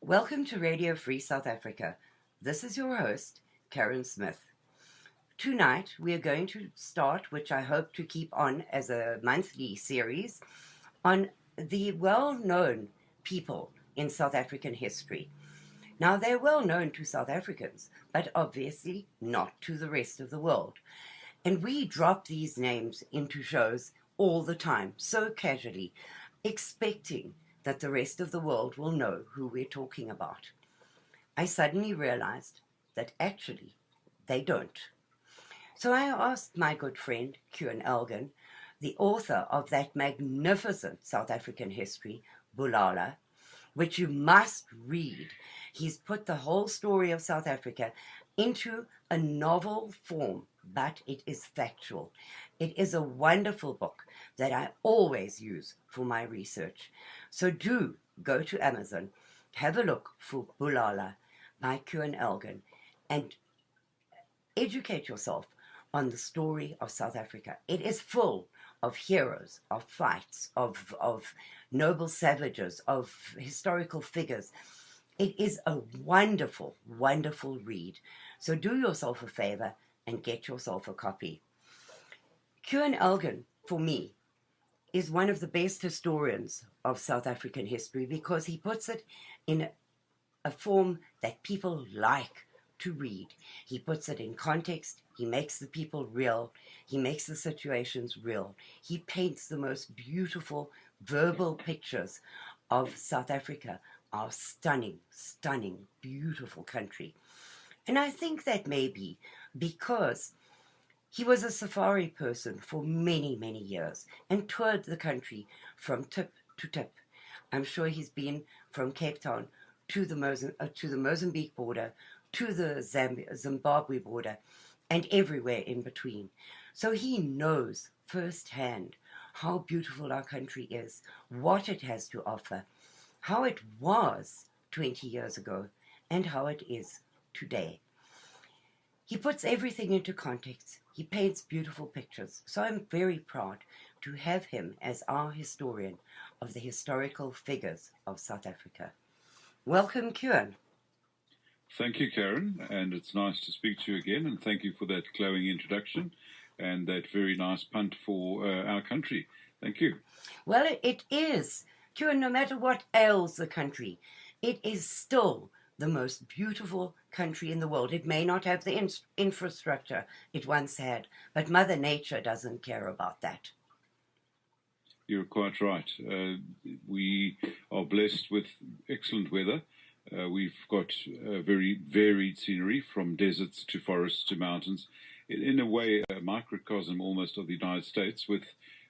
Welcome to Radio Free South Africa. This is your host, Karin Smith. Tonight we are going to start, which I hope to keep on as a monthly series, on the well-known people in South African history. Now, they're well known to South Africans, but obviously not to the rest of the world. And we drop these names into shows all the time, so casually, expecting that the rest of the world will know who we're talking about. I suddenly realized that actually they don't. So I asked my good friend, Cuan Elgin, the author of that magnificent South African history, Bulala, which you must read. He's put the whole story of South Africa into a novel form, but it is factual. It is a wonderful book that I always use for my research. So do go to Amazon, have a look for Bulala by Cuan Elgin, and educate yourself on the story of South Africa. It is full of heroes, of fights, of noble savages, of historical figures. It is a wonderful, wonderful read. So do yourself a favor and get yourself a copy. Cuan Elgin, for me, is one of the best historians of South African history because he puts it in a form that people like to read. He puts it in context. He makes the people real. He makes the situations real. He paints the most beautiful verbal pictures of South Africa, our stunning, stunning, beautiful country. And I think that may be because he was a safari person for many, many years and toured the country from tip to tip. I'm sure he's been from Cape Town to the Mozambique border, to the Zimbabwe border, and everywhere in between. So he knows firsthand how beautiful our country is, what it has to offer, how it was 20 years ago, and how it is today. He puts everything into context. He paints beautiful pictures. So I'm very proud to have him as our historian of the historical figures of South Africa. Welcome, Cuan. Thank you, Karin, and it's nice to speak to you again, and thank you for that glowing introduction and that very nice punt for our country. Thank you. Well, it is. Cuan, no matter what ails the country, it is still the most beautiful country in the world. It may not have the infrastructure it once had, but Mother Nature doesn't care about that. You're quite right. We are blessed with excellent weather. We've got very varied scenery, from deserts to forests to mountains. In a way, a microcosm almost of the United States, with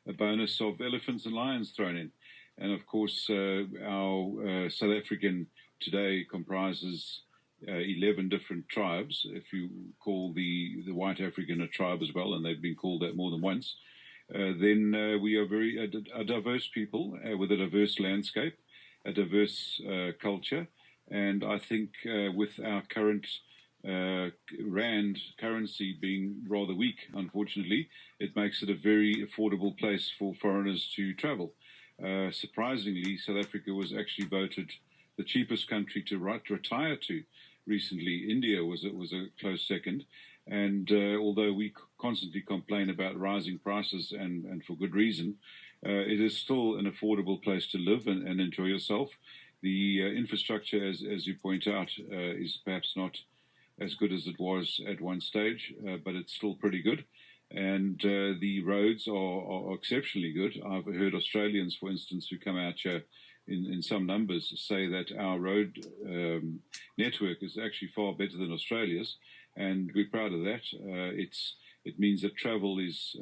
a bonus of elephants and lions thrown in. And of course, our South African today comprises 11 different tribes, if you call the white African a tribe as well, and they've been called that more than once. Then we are a diverse people with a diverse landscape, a diverse culture. And I think with our current rand currency being rather weak, unfortunately, it makes it a very affordable place for foreigners to travel. Surprisingly, South Africa was actually voted the cheapest country to retire to recently. India was a close second. And although we constantly complain about rising prices, and for good reason, it is still an affordable place to live and enjoy yourself. The infrastructure, as you point out, is perhaps not as good as it was at one stage, but it's still pretty good. And the roads are exceptionally good. I've heard Australians, for instance, who come out here in some numbers, say that our road network is actually far better than Australia's, and we're proud of that. It means that travel is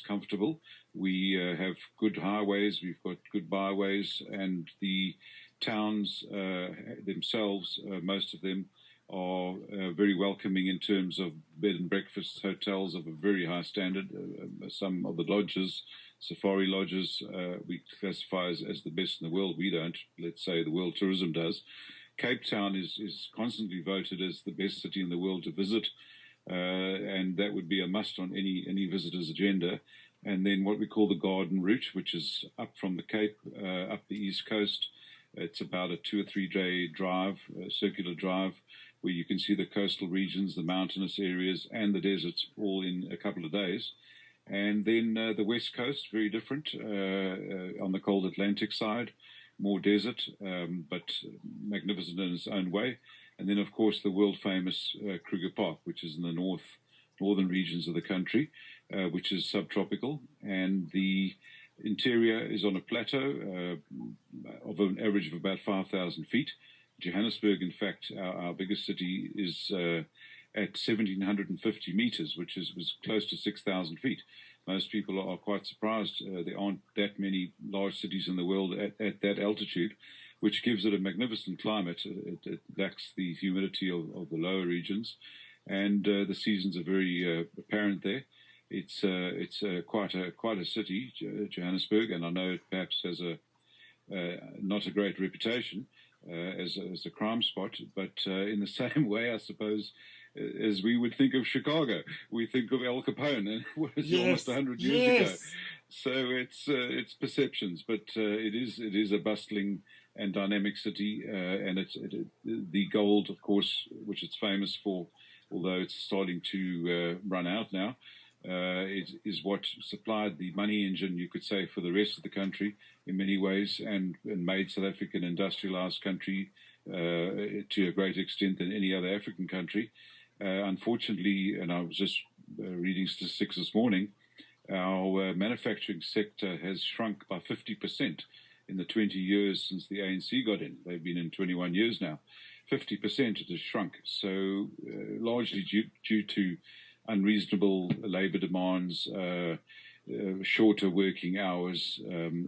comfortable. We have good highways, we've got good byways, and the towns themselves, most of them, are very welcoming in terms of bed and breakfast hotels of a very high standard. Some of the lodges, safari lodges, we classify as the best in the world. We don't. Let's say the World Tourism does. Cape Town is constantly voted as the best city in the world to visit, and that would be a must on any visitor's agenda. And then what we call the Garden Route, which is up from the Cape, up the East Coast, It's about a 2 or 3 day drive, circular drive, where you can see the coastal regions, the mountainous areas, and the deserts all in a couple of days. And then the west coast, very different, on the cold Atlantic side, more desert, but magnificent in its own way. And then, of course, the world-famous Kruger Park, which is in the northern regions of the country, which is subtropical. And the interior is on a plateau of an average of about 5,000 feet. Johannesburg, in fact, our biggest city, is at 1,750 meters, which was close to 6,000 feet. Most people are quite surprised. There aren't that many large cities in the world at that altitude, which gives it a magnificent climate. It lacks the humidity of the lower regions, and the seasons are very apparent there. It's quite a city, Johannesburg, and I know it perhaps has not a great reputation as a crime spot, but in the same way, I suppose, as we would think of Chicago, we think of Al Capone, and it was almost 100 years ago. So it's perceptions, but it is a bustling and dynamic city, and the gold, of course, which it's famous for, although it's starting to run out now. It is what supplied the money engine, you could say, for the rest of the country in many ways, and made South Africa an industrialized country to a greater extent than any other African country. Unfortunately, and I was just reading statistics this morning, our manufacturing sector has shrunk by 50% in the 20 years since the ANC got in. They've been in 21 years now. 50% it has shrunk. So largely due to unreasonable labor demands, shorter working hours,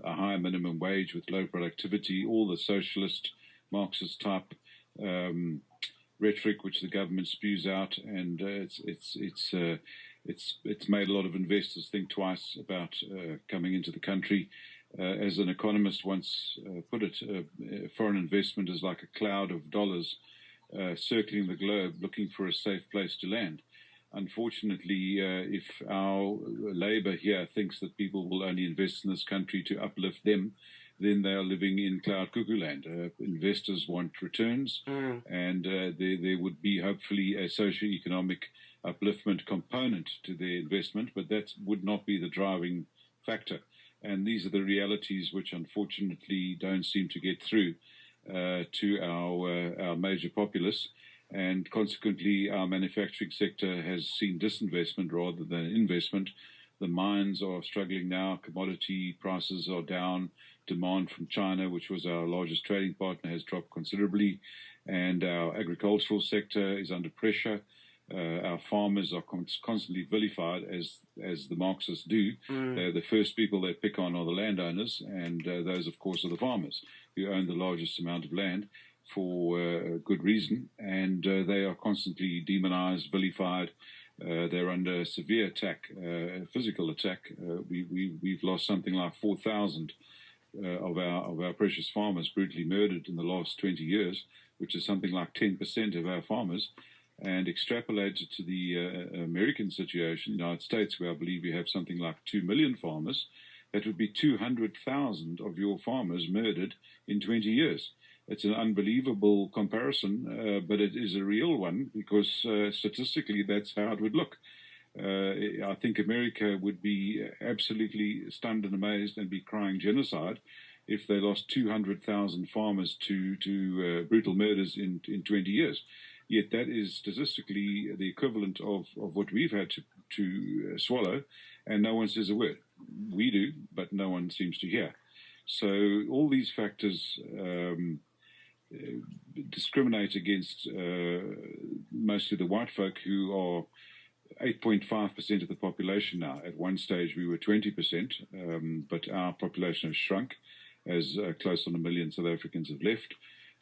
a higher minimum wage with low productivity, all the socialist, Marxist type rhetoric which the government spews out, and it's made a lot of investors think twice about coming into the country. As an economist once put it, foreign investment is like a cloud of dollars circling the globe looking for a safe place to land. Unfortunately, if our labor here thinks that people will only invest in this country to uplift them, then they are living in cloud cuckoo land. Investors want returns, and there would be hopefully a socio-economic upliftment component to their investment, but that would not be the driving factor. And these are the realities which unfortunately don't seem to get through to our major populace. And consequently, our manufacturing sector has seen disinvestment rather than investment. The mines are struggling now. Commodity prices are down. Demand from China, which was our largest trading partner, has dropped considerably. And our agricultural sector is under pressure. Our farmers are constantly vilified, as the Marxists do. The first people they pick on are the landowners, and those, of course, are the farmers, who own the largest amount of land for good reason, and they are constantly demonized, vilified. They're under severe attack, physical attack. We've lost something like 4,000 of our precious farmers brutally murdered in the last 20 years, which is something like 10% of our farmers. And extrapolated to the American situation, United States, where I believe you have something like 2 million farmers, that would be 200,000 of your farmers murdered in 20 years. It's an unbelievable comparison, but it is a real one, because statistically that's how it would look. I think America would be absolutely stunned and amazed and be crying genocide if they lost 200,000 farmers to brutal murders in 20 years. Yet that is statistically the equivalent of what we've had to swallow, and no one says a word. We do, but no one seems to hear. So all these factors discriminate against mostly the white folk, who are 8.5% of the population now. At one stage we were 20%, but our population has shrunk as close on 1 million South Africans have left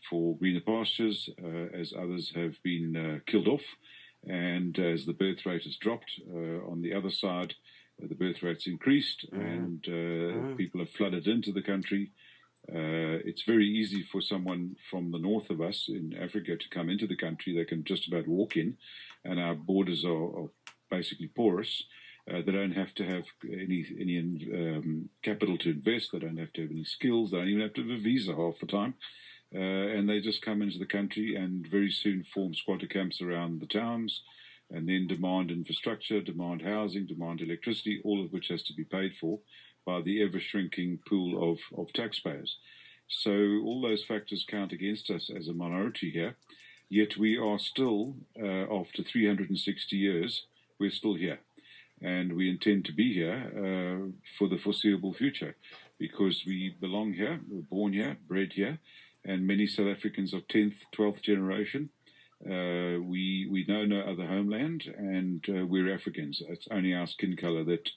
for greener pastures, as others have been killed off, and as the birth rate has dropped. On the other side, the birth rate's increased, and people have flooded into the country. It's very easy for someone from the north of us in Africa to come into the country. They can just about walk in, and our borders are basically porous. They don't have to have any capital to invest. They don't have to have any skills. They don't even have to have a visa half the time. And they just come into the country and very soon form squatter camps around the towns, and then demand infrastructure, demand housing, demand electricity, all of which has to be paid for by the ever-shrinking pool of taxpayers. So all those factors count against us as a minority here, yet we are still, after 360 years, we're still here. And we intend to be here for the foreseeable future, because we belong here, we're born here, bred here, and many South Africans are 10th, 12th generation. We know no other homeland, and we're Africans. It's only our skin color that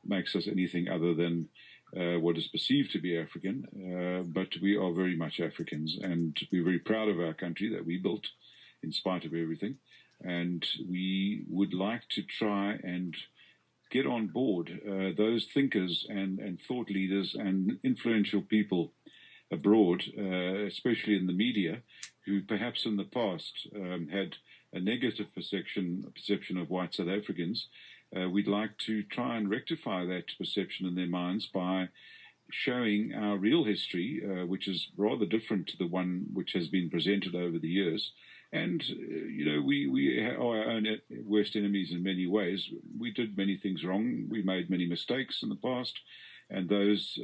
makes us anything other than what is perceived to be African, but we are very much Africans, and we're very proud of our country that we built in spite of everything, and we would like to try and get on board those thinkers and thought leaders and influential people abroad, especially in the media, who perhaps in the past had a negative perception of white South Africans. We'd like to try and rectify that perception in their minds by showing our real history, which is rather different to the one which has been presented over the years. And, we are our own worst enemies in many ways. We did many things wrong. We made many mistakes in the past, and those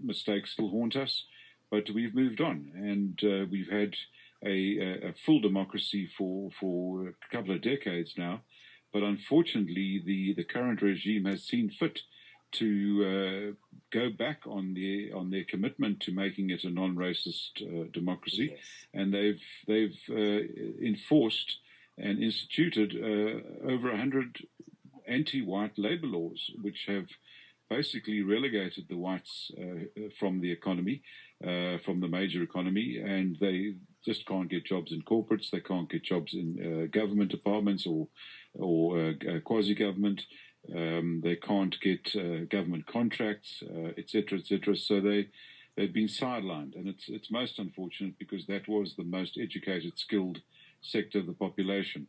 mistakes still haunt us. But we've moved on, and we've had a full democracy for a couple of decades now. But unfortunately, the current regime has seen fit to go back on their commitment to making it a non-racist democracy, yes. And they've enforced and instituted over 100 anti-white labor laws, which have basically relegated the whites from the economy, from the major economy, and they just can't get jobs in corporates. They can't get jobs in government departments or quasi-government. They can't get government contracts, etc., etc. So they've been sidelined, and it's most unfortunate because that was the most educated, skilled sector of the population.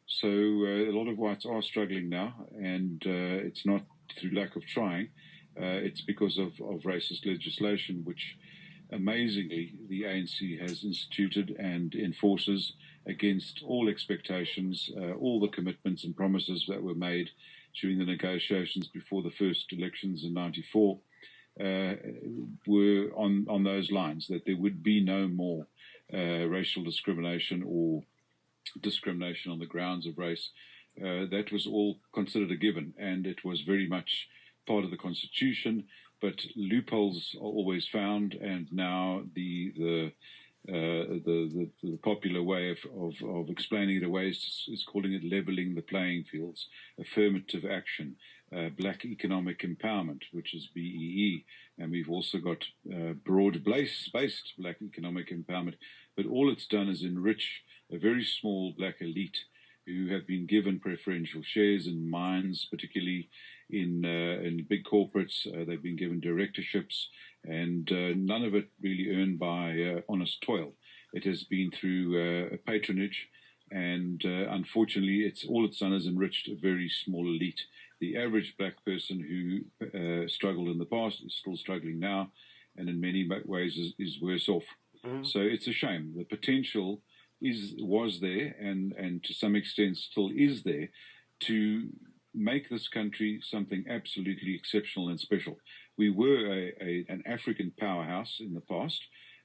So a lot of whites are struggling now, and it's not through lack of trying. It's because of racist legislation, which amazingly the ANC has instituted and enforces against all expectations, all the commitments and promises that were made during the negotiations before the first elections in '94 were on those lines, that there would be no more racial discrimination or discrimination on the grounds of race. That was all considered a given, and it was very much part of the Constitution, but loopholes are always found, and now the popular way of explaining it away is calling it leveling the playing fields, affirmative action, black economic empowerment, which is BEE, and we've also got broad-based black economic empowerment, but all it's done is enrich a very small black elite who have been given preferential shares in mines, particularly in big corporates. They've been given directorships, and none of it really earned by honest toil. It has been through patronage, and unfortunately, it's done is enriched a very small elite. The average black person who struggled in the past is still struggling now, and in many ways is worse off. Mm. So it's a shame. The potential was there, and to some extent still is there, to make this country something absolutely exceptional and special. We were an African powerhouse in the past.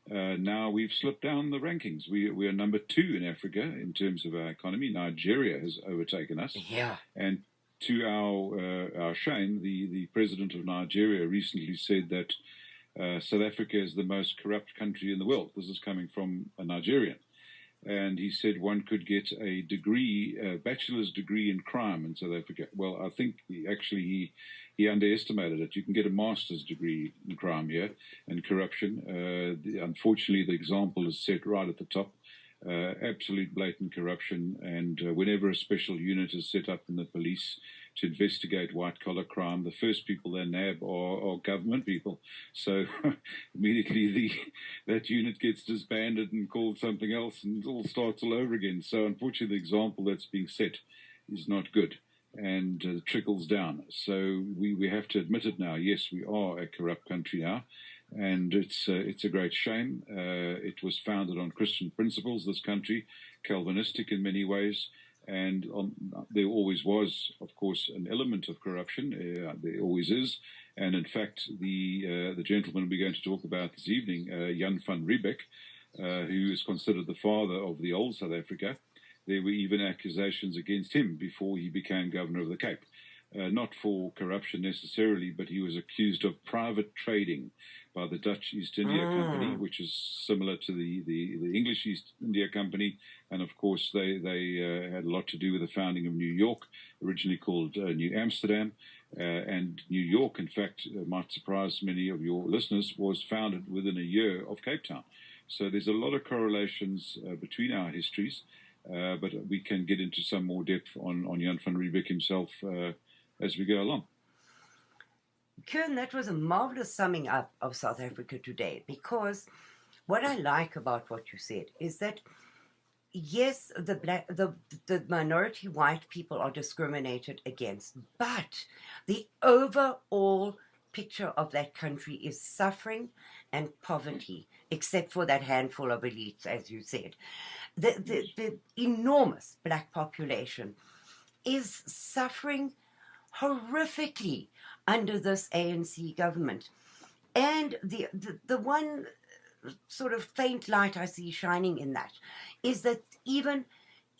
Now we've slipped down the rankings. We are number 2 in Africa in terms of our economy. Nigeria has overtaken us. Yeah. And to our shame, the president of Nigeria recently said that South Africa is the most corrupt country in the world. This is coming from a Nigerian. And he said one could get a bachelor's degree in crime in South Africa. Well, I think he underestimated it. You can get a master's degree in crime here and corruption. Unfortunately, the example is set right at the top. Absolute blatant corruption. And whenever a special unit is set up in the police to investigate white-collar crime, the first people they nab are government people. So immediately that unit gets disbanded and called something else, and it all starts all over again. So unfortunately, the example that's being set is not good. and trickles down. So we have to admit it now. Yes, we are a corrupt country now, and it's a great shame. It was founded on Christian principles, this country, Calvinistic in many ways, and there always was, of course, an element of corruption. There always is, and in fact, the gentleman we're going to talk about this evening, Jan van Riebeeck, who is considered the father of the old South Africa. There were even accusations against him before he became governor of the Cape. Not for corruption necessarily, but he was accused of private trading by the Dutch East India Company, which is similar to the English East India Company. And of course, they had a lot to do with the founding of New York, originally called New Amsterdam. And New York, in fact, might surprise many of your listeners, was founded within a year of Cape Town. So there's a lot of correlations between our histories, but we can get into some more depth on Jan van Riebeeck himself as we go along. Cuan, that was a marvelous summing up of South Africa today, because what I like about what you said is that, yes, the minority white people are discriminated against, but the overall picture of that country is suffering and poverty, except for that handful of elites, as you said. The enormous black population is suffering horrifically under this ANC government. And the one sort of faint light I see shining in that is that even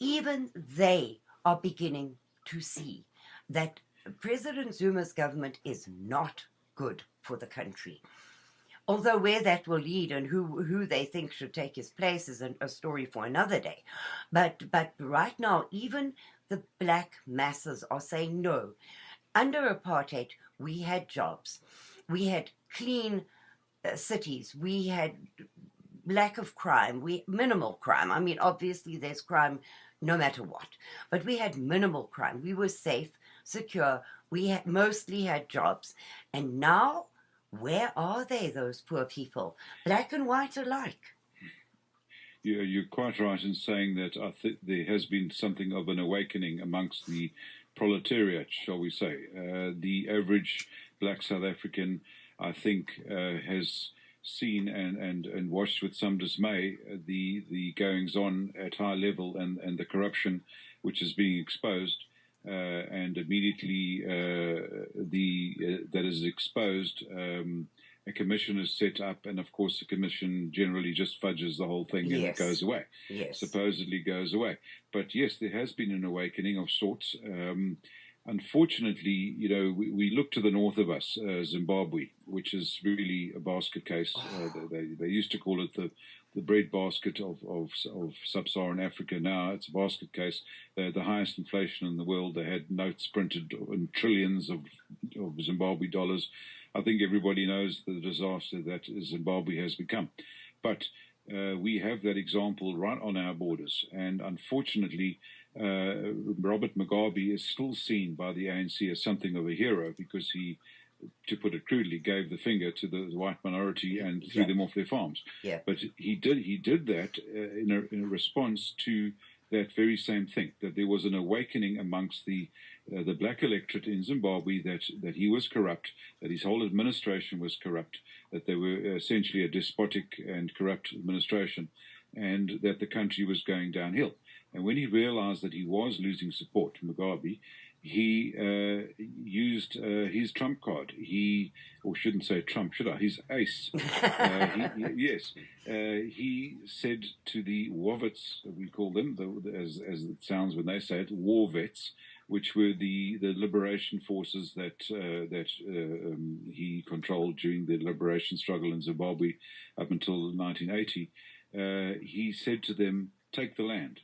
they are beginning to see that President Zuma's government is not good for the country. Although where that will lead and who they think should take his place is a story for another day. But right now, even the black masses are saying no. Under apartheid, we had jobs. We had clean cities. We had lack of crime. Minimal crime. I mean, obviously there's crime no matter what. But we had minimal crime. We were safe, secure. We mostly had jobs. And now, where are they, those poor people? Black and white alike. You're quite right in saying that I think there has been something of an awakening amongst the proletariat, shall we say. The average black South African, I think, has seen and watched with some dismay the goings-on at high level and the corruption which is being exposed. And immediately that is exposed, a commission is set up, and of course the commission generally just fudges the whole thing and it goes away. Yes. Supposedly goes away. But yes, there has been an awakening of sorts. Unfortunately, we look to the north of us, Zimbabwe, which is really a basket case. They used to call it the breadbasket of sub-Saharan Africa. Now it's a basket case. They had the highest inflation in the world. They had notes printed in trillions of Zimbabwe dollars. I think everybody knows the disaster that Zimbabwe has become. But we have that example right on our borders. And unfortunately, Robert Mugabe is still seen by the ANC as something of a hero because he, to put it crudely, gave the finger to the white minority and threw them off their farms. Yeah. But he did that in a response to that very same thing, that there was an awakening amongst the black electorate in Zimbabwe that he was corrupt, that his whole administration was corrupt, that they were essentially a despotic and corrupt administration, and that the country was going downhill. And when he realized that he was losing support, Mugabe, he used his trump card. Or shouldn't say trump, should I? His ace. He said to the Wovets, we call them, as it sounds when they say it, war vets, which were the liberation forces that he controlled during the liberation struggle in Zimbabwe up until 1980. He said to them, take the land.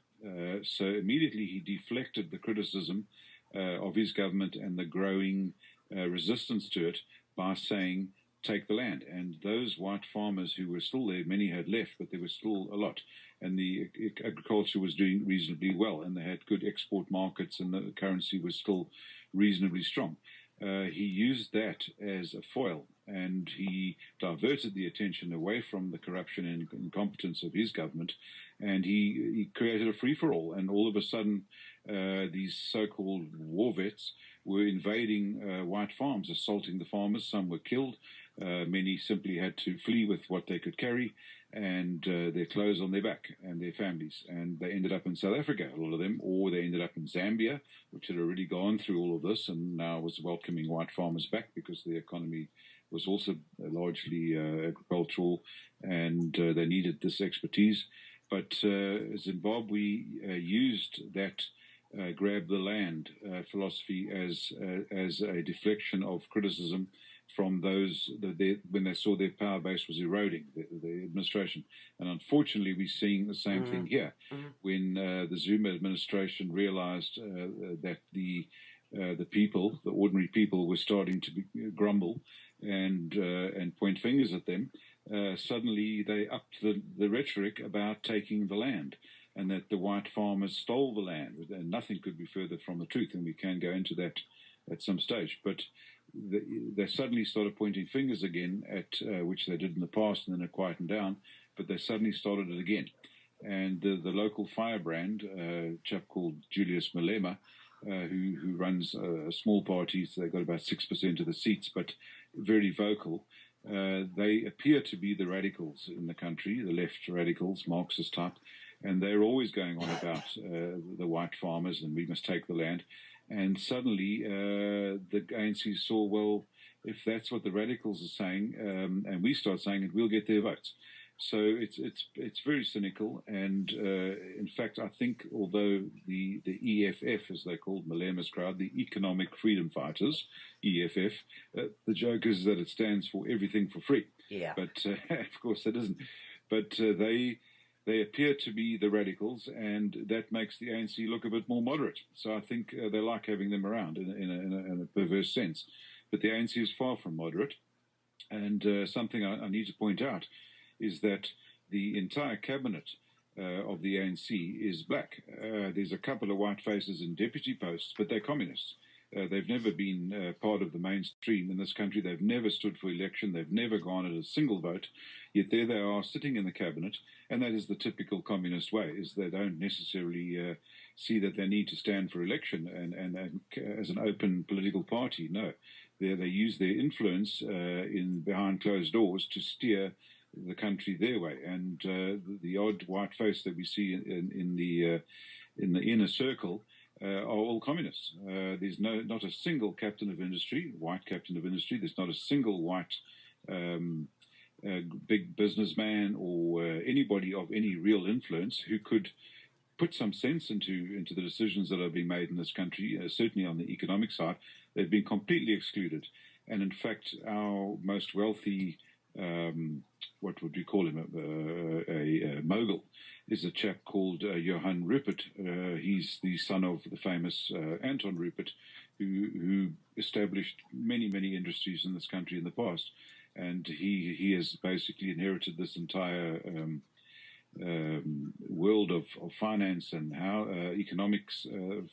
So immediately he deflected the criticism of his government and the growing resistance to it by saying, take the land. And those white farmers who were still there, many had left, but there was still a lot. And the agriculture was doing reasonably well, and they had good export markets, and the currency was still reasonably strong. He used that as a foil and he diverted the attention away from the corruption and incompetence of his government, and he created a free-for-all. And all of a sudden, these so-called war vets were invading white farms, assaulting the farmers. Some were killed. Many simply had to flee with what they could carry and their clothes on their back and their families. And they ended up in South Africa, a lot of them, or they ended up in Zambia, which had already gone through all of this and now was welcoming white farmers back because the economy was also largely agricultural, and they needed this expertise. But Zimbabwe used that grab the land philosophy as a deflection of criticism from those when they saw their power base was eroding, the administration. And unfortunately, we're seeing the same thing here. When the Zuma administration realized that the people, the ordinary people, were starting to grumble and point fingers at them, suddenly they upped the rhetoric about taking the land, and that the white farmers stole the land. And nothing could be further from the truth, and we can go into that at some stage. But they suddenly started pointing fingers again, at which they did in the past, and then it quietened down, but they suddenly started it again. And the local firebrand, a chap called Julius Malema, who runs a small party, so they've got about 6% of the seats, but very vocal. They appear to be the radicals in the country, the left radicals, Marxist type, and they're always going on about the white farmers and we must take the land. And suddenly the ANC saw, well, if that's what the radicals are saying, and we start saying it, we'll get their votes. So it's very cynical, and in fact, I think although the EFF, as they're called, Malema's crowd, the Economic Freedom Fighters, EFF, the joke is that it stands for everything for free. Yeah. But of course it isn't. But they appear to be the radicals, and that makes the ANC look a bit more moderate. So I think they like having them around in a perverse sense. But the ANC is far from moderate, and something I need to point out is that the entire cabinet of the ANC is black. There's a couple of white faces in deputy posts, but they're communists. They've never been part of the mainstream in this country. They've never stood for election. They've never garnered a single vote. Yet there they are sitting in the cabinet, and that is the typical communist way, is they don't necessarily see that they need to stand for election and as an open political party. No, they use their influence in behind closed doors to steer the country their way. And the odd white face that we see in the inner circle are all communists. There's not a single captain of industry, white captain of industry. There's not a single white big businessman or anybody of any real influence who could put some sense into the decisions that are being made in this country, certainly on the economic side. They've been completely excluded. And in fact, our most wealthy, what would we call him, a mogul, is a chap called Johann Rupert. He's the son of the famous Anton Rupert, who established many, many industries in this country in the past. And he has basically inherited this entire world of finance and how economics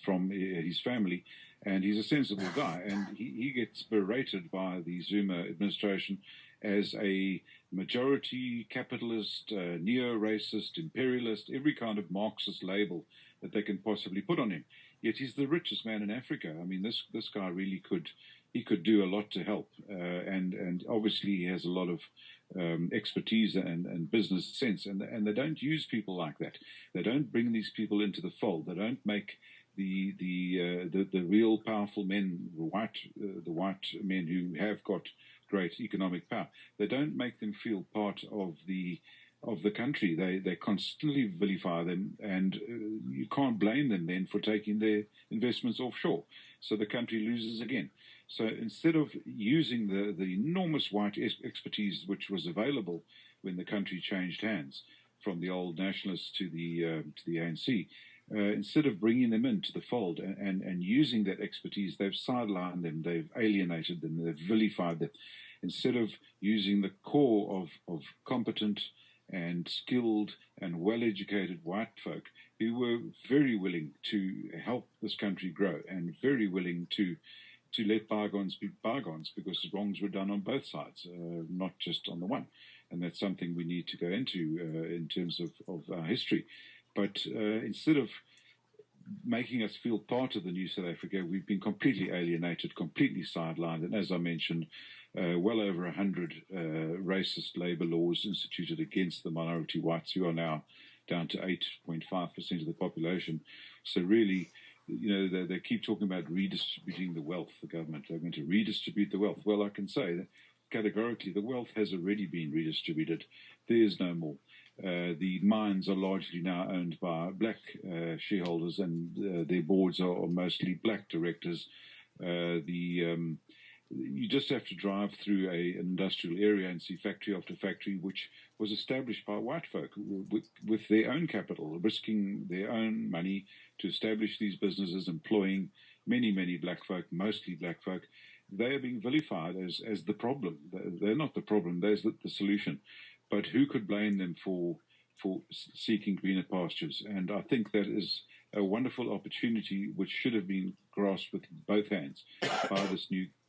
from his family. And he's a sensible guy. And he gets berated by the Zuma administration as a majority capitalist, neo-racist, imperialist, every kind of Marxist label that they can possibly put on him. Yet he's the richest man in Africa. I mean, this guy really could do a lot to help. And obviously he has a lot of expertise and business sense. And they don't use people like that. They don't bring these people into the fold. They don't make the real powerful men, the white men who have got great economic power. They don't make them feel part of the country. They constantly vilify them, and you can't blame them then for taking their investments offshore. So the country loses again. So instead of using the enormous white expertise which was available when the country changed hands from the old nationalists to the ANC, instead of bringing them into the fold and using that expertise, they've sidelined them, they've alienated them, they've vilified them. Instead of using the core of competent and skilled and well-educated white folk who were very willing to help this country grow and very willing to to let bygones be bygones, because wrongs were done on both sides, not just on the one. And that's something we need to go into in terms of our history. But instead of making us feel part of the new South Africa, we've been completely alienated, completely sidelined. And as I mentioned, well over 100 racist labor laws instituted against the minority whites, who are now down to 8.5% of the population. So really, they keep talking about redistributing the wealth, the government. They're going to redistribute the wealth. Well, I can say that categorically the wealth has already been redistributed. There is no more. The mines are largely now owned by black shareholders, and their boards are mostly black directors. You just have to drive through an industrial area and see factory after factory, which was established by white folk with their own capital, risking their own money to establish these businesses, employing many, many black folk, mostly black folk. They are being vilified as the problem. They're not the problem, they're the solution. But who could blame them for seeking greener pastures? And I think that is a wonderful opportunity which should have been grasped with both hands by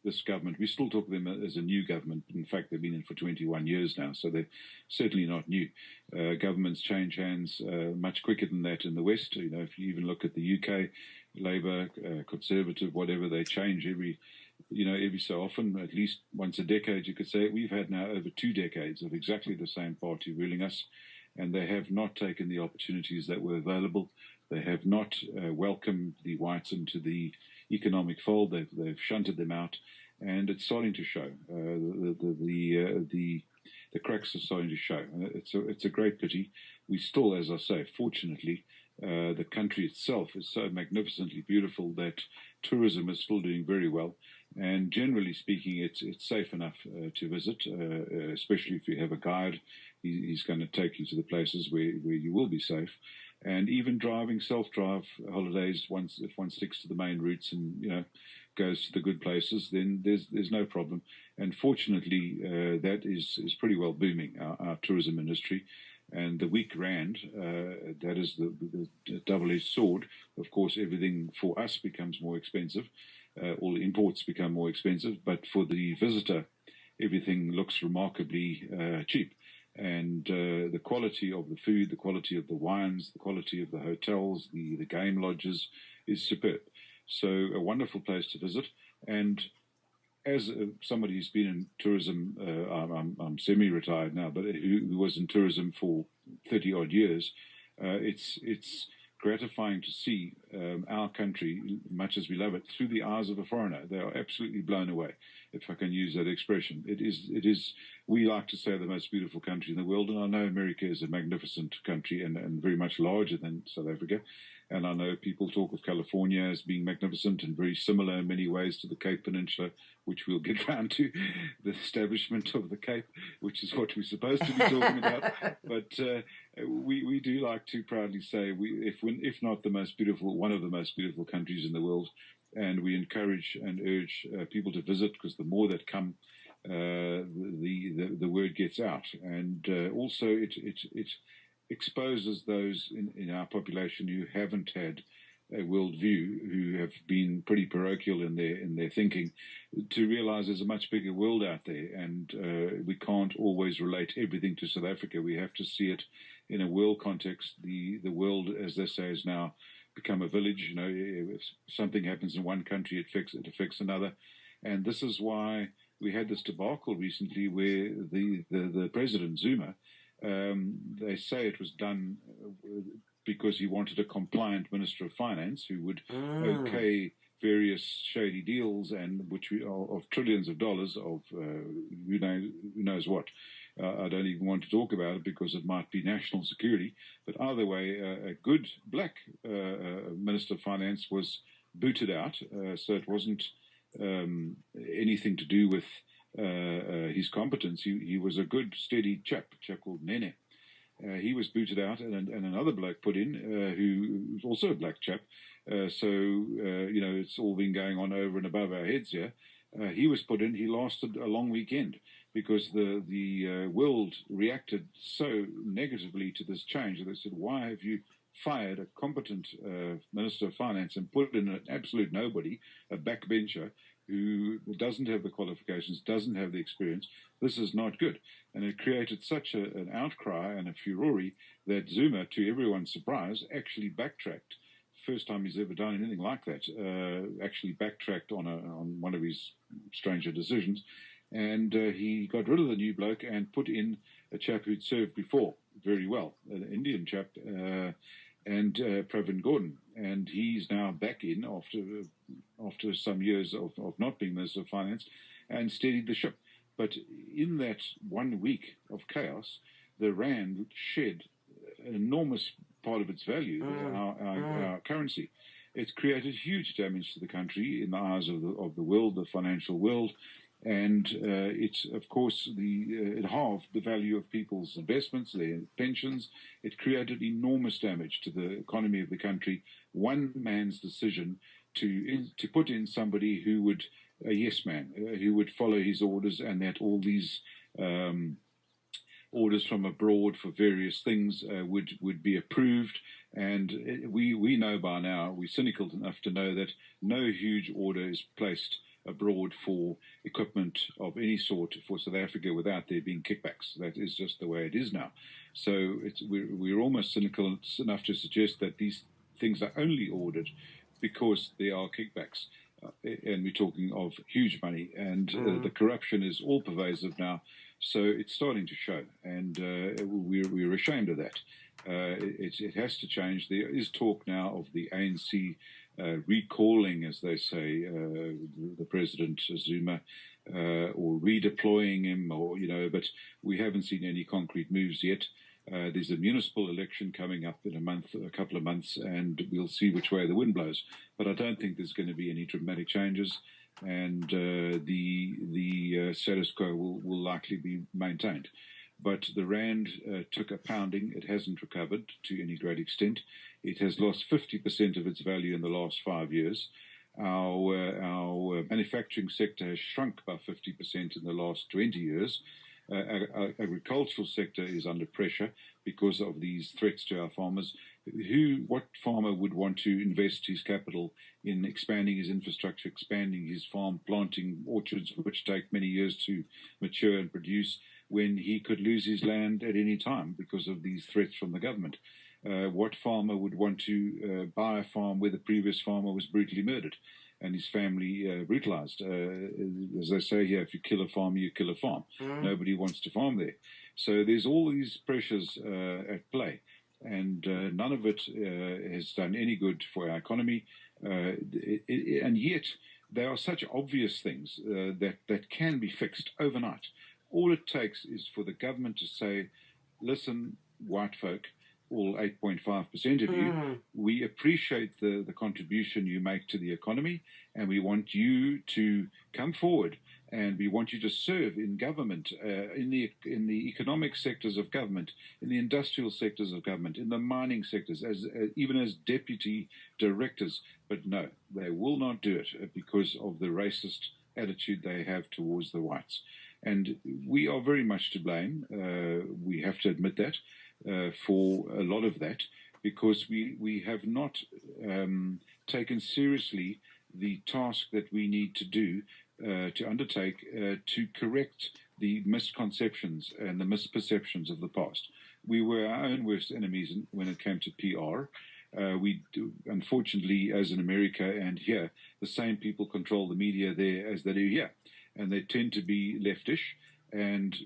this government. We still talk of them as a new government. In fact, they've been in for 21 years now, so they're certainly not new. Governments change hands much quicker than that in the West. If you even look at the UK, Labour, Conservative, whatever, they change every so often, at least once a decade, you could say. We've had now over 2 decades of exactly the same party ruling us, and they have not taken the opportunities that were available. They have not welcomed the whites into the economic fold. They've shunted them out, and it's starting to show. The cracks are starting to show. It's a great pity. We still, as I say, fortunately, the country itself is so magnificently beautiful that tourism is still doing very well. And generally speaking, it's safe enough to visit, especially if you have a guide. He's going to take you to the places where you will be safe. And even driving self-drive holidays, if one sticks to the main routes and goes to the good places, then there's no problem. And fortunately, that is pretty well booming, our tourism industry. And the weak rand, that is the double-edged sword. Of course, everything for us becomes more expensive. All imports become more expensive. But for the visitor, everything looks remarkably cheap. And the quality of the food, the quality of the wines, the quality of the hotels, the game lodges is superb. So a wonderful place to visit. And as somebody who's been in tourism, I'm semi-retired now, but who was in tourism for 30-odd years, it's gratifying to see our country, much as we love it, through the eyes of a foreigner. They are absolutely blown away, if I can use that expression. It is. We like to say the most beautiful country in the world, and I know America is a magnificent country and very much larger than South Africa. And I know people talk of California as being magnificent and very similar in many ways to the Cape Peninsula, which we'll get round to, the establishment of the Cape, which is what we're supposed to be talking about. But we do like to proudly say, if not the most beautiful, one of the most beautiful countries in the world. And we encourage and urge people to visit, because the more that come, the word gets out. And also it exposes those in our population who haven't had a worldview, who have been pretty parochial in their thinking, to realize there's a much bigger world out there, and we can't always relate everything to South Africa. We have to see it in a world context. The world, as they say, has now become a village. If something happens in one country, it affects another. And this is why we had this debacle recently where the President, Zuma, they say it was done because he wanted a compliant Minister of Finance who would okay various shady deals, and which of trillions of dollars of who knows what. I don't even want to talk about it because it might be national security. But either way, a good black Minister of Finance was booted out, so it wasn't anything to do with his competence. He was a good, steady chap called Nene. He was booted out, and another bloke put in, who was also a black chap. It's all been going on over and above our heads here. He was put in. He lasted a long weekend because the world reacted so negatively to this change that they said, "Why have you fired a competent Minister of Finance and put in an absolute nobody, a backbencher, who doesn't have the qualifications, doesn't have the experience. This is not good. And it created such an outcry and a furore that Zuma, to everyone's surprise, actually backtracked. First time he's ever done anything like that. Actually backtracked on one of his stranger decisions, and he got rid of the new bloke and put in a chap who'd served before very well, an Indian chap, and Pravin Gordhan, and he's now back in after some years of not being Minister of Finance, and steadied the ship. But in that 1 week of chaos, the rand shed an enormous part of its value, our currency. It's created huge damage to the country in the eyes of the world, the financial world, and it's, of course, it halved the value of people's investments, their pensions. It created enormous damage to the economy of the country. One man's decision to put in somebody who would, a yes man, who would follow his orders, and that all these orders from abroad for various things would be approved. And we know by now, we're cynical enough to know that no huge order is placed abroad for equipment of any sort for South Africa without there being kickbacks. That is just the way it is now. So we're almost cynical enough to suggest that these things are only ordered because there are kickbacks. And we're talking of huge money, and the corruption is all pervasive now. So it's starting to show, and we're ashamed of that. It has to change. There is talk now of the ANC recalling, as they say, the President Zuma, or redeploying him, but we haven't seen any concrete moves yet. There's a municipal election coming up in a couple of months, and we'll see which way the wind blows. But I don't think there's going to be any dramatic changes, and the status quo will likely be maintained. But the rand took a pounding. It hasn't recovered to any great extent. It has lost 50% of its value in the last 5 years. Our manufacturing sector has shrunk by 50% in the last 20 years. Our agricultural sector is under pressure because of these threats to our farmers. What farmer would want to invest his capital in expanding his infrastructure, expanding his farm, planting orchards which take many years to mature and produce, when he could lose his land at any time because of these threats from the government? What farmer would want to buy a farm where the previous farmer was brutally murdered and his family brutalized? As they say here, if you kill a farmer, you kill a farm. Nobody wants to farm there. So there's all these pressures at play, and none of it has done any good for our economy. And yet they are such obvious things that can be fixed overnight. All it takes is for the government to say, listen, white folk, all 8.5% of you, we appreciate the contribution you make to the economy, and we want you to come forward, and we want you to serve in government, in the economic sectors of government, in the industrial sectors of government, in the mining sectors, even as deputy directors. But no, they will not do it because of the racist attitude they have towards the whites. And we are very much to blame. We have to admit that for a lot of that, because we have not taken seriously the task that we need to do to undertake to correct the misconceptions and the misperceptions of the past. We were our own worst enemies when it came to PR. We do, unfortunately, as in America and here, the same people control the media there as they do here. And they tend to be leftish, and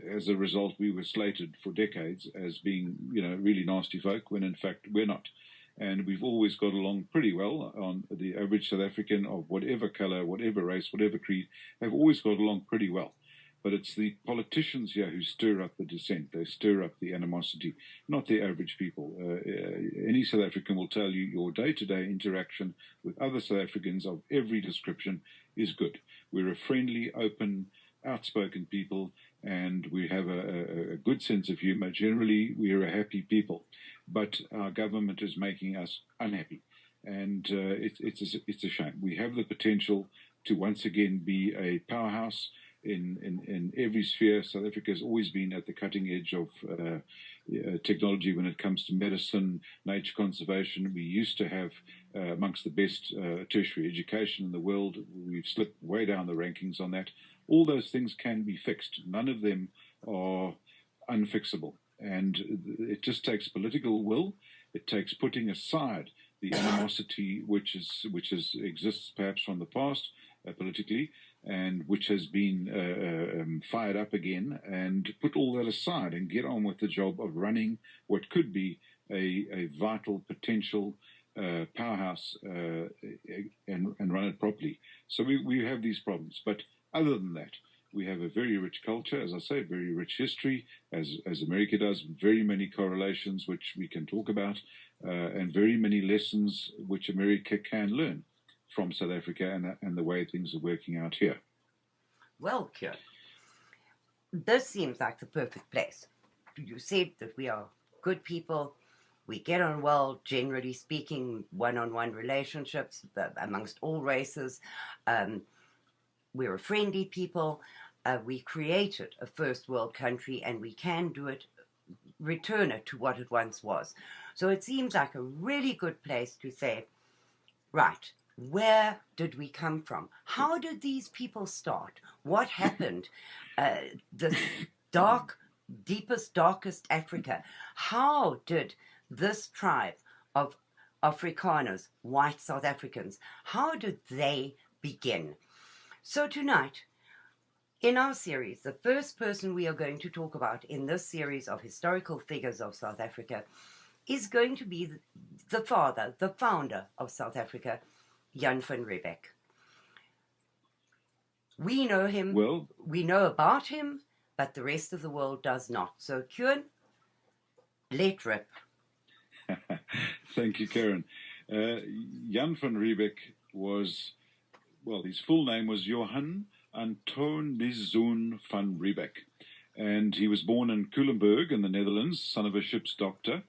as a result, we were slated for decades as being, really nasty folk, when in fact we're not. And we've always got along pretty well. On the average South African of whatever colour, whatever race, whatever creed, have always got along pretty well. But it's the politicians here who stir up the dissent. They stir up the animosity, not the average people. Any South African will tell you your day-to-day interaction with other South Africans of every description is good. We're a friendly, open, outspoken people, and we have a good sense of humour. Generally, we are a happy people. But our government is making us unhappy. And it's a shame. We have the potential to once again be a powerhouse in every sphere. South Africa has always been at the cutting edge of technology when it comes to medicine, nature conservation. We used to have amongst the best tertiary education in the world. We've slipped way down the rankings on that. All those things can be fixed. None of them are unfixable. And it just takes political will. It takes putting aside the animosity which exists perhaps from the past politically, and which has been fired up again, and put all that aside and get on with the job of running what could be a vital potential powerhouse and run it properly. So we have these problems. But other than that, we have a very rich culture, as I say, very rich history, as America does, very many correlations which we can talk about, and very many lessons which America can learn from South Africa and the way things are working out here. Well, Cuan, this seems like the perfect place. You said that we are good people. We get on well, generally speaking, one-on-one relationships amongst all races. We're a friendly people. We created a first world country, and we can do it, return it to what it once was. So it seems like a really good place to say, right, where did we come from? How did these people start? What happened? The deepest, darkest Africa. How did this tribe of Afrikaners, white South Africans, how did they begin? So tonight, in our series, the first person we are going to talk about in this series of historical figures of South Africa is going to be the father, the founder of South Africa, Jan van Riebeeck. We know him, well, we know about him, but the rest of the world does not. So, Cuan, let rip. Thank you, Karin. Jan van Riebeeck was, well, his full name was Johan Antonizoon van Riebeeck. And he was born in Culemborg in the Netherlands, son of a ship's doctor.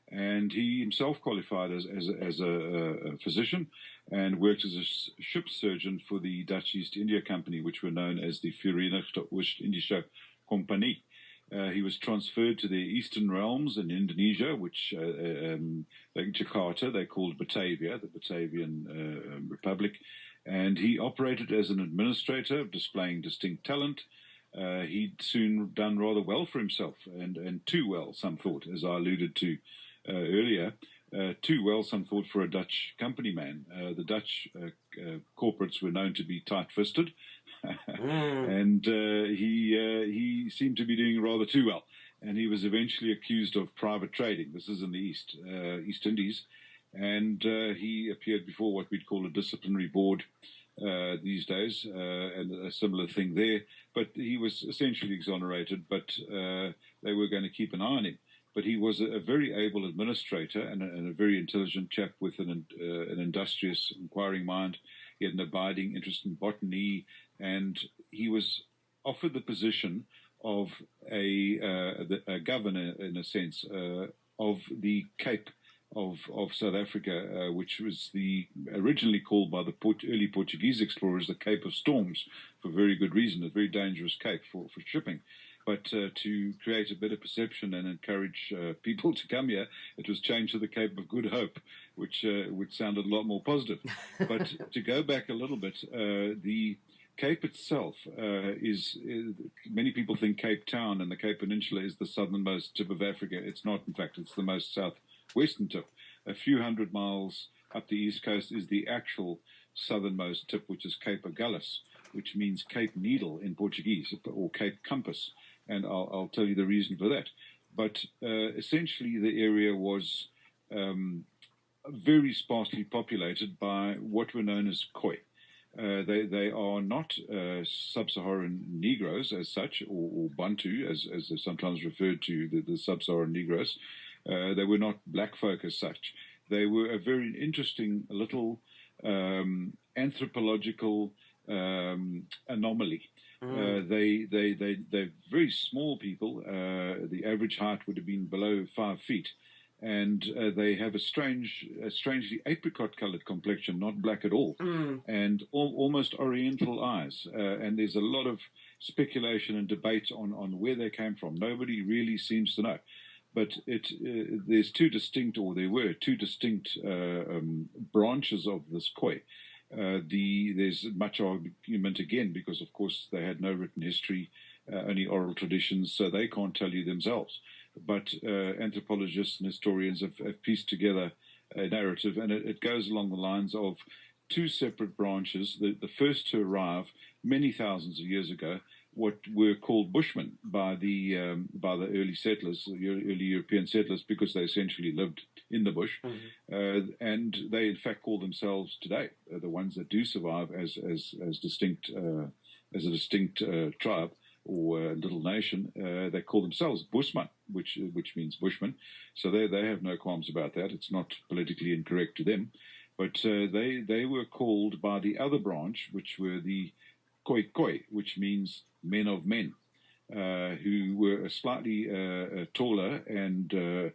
And he himself qualified as a physician and worked as a ship's surgeon for the Dutch East India Company, which were known as the Verenigde Oost-Indische Compagnie. He was transferred to the Eastern Realms in Indonesia, which, like Jakarta, they called Batavia, the Batavian Republic. And he operated as an administrator, displaying distinct talent. He'd soon done rather well for himself, and too well, some thought, as I alluded to earlier. Too well, some thought, for a Dutch company man. The Dutch corporates were known to be tight-fisted, and he seemed to be doing rather too well. And he was eventually accused of private trading. This is in the East Indies. And he appeared before what we'd call a disciplinary board these days, and a similar thing there. But he was essentially exonerated, but they were going to keep an eye on him. But he was a very able administrator and a very intelligent chap with an industrious, inquiring mind. He had an abiding interest in botany, and he was offered the position of a governor, in a sense, of the Cape of South Africa, which was originally called by the early Portuguese explorers the Cape of Storms, for very good reason, a very dangerous cape for shipping. But to create a better perception and encourage people to come here, it was changed to the Cape of Good Hope, which sounded a lot more positive. But to go back a little bit, the Cape itself is many people think Cape Town and the Cape Peninsula is the southernmost tip of Africa. It's not, in fact. It's the most southwestern tip. A few hundred miles up the east coast is the actual southernmost tip, which is Cape Agulhas, which means Cape Needle in Portuguese, or Cape Compass. And I'll tell you the reason for that. But essentially the area was very sparsely populated by what were known as Khoi. They are not sub-Saharan Negroes as such, or Bantu, as they're sometimes referred to, the sub-Saharan Negroes. They were not black folk as such. They were a very interesting little anthropological anomaly. They're very small people. The average height would have been below 5 feet. And they have a strangely apricot-colored complexion, not black at all, and almost oriental eyes. And there's a lot of speculation and debate on where they came from. Nobody really seems to know. but there's there were two distinct branches of this Khoi. There's much argument again because, of course, they had no written history, only oral traditions, so they can't tell you themselves. But anthropologists and historians have pieced together a narrative, and it goes along the lines of two separate branches. The first to arrive many thousands of years ago, what were called Bushmen by the early settlers, the early European settlers, because they essentially lived in the bush, and they in fact call themselves today the ones that do survive as distinct as a distinct tribe or a little nation. They call themselves Busman, which means Bushmen. So they have no qualms about that. It's not politically incorrect to them. But they were called by the other branch, which were the Khoi, which means men of men, who were a slightly taller and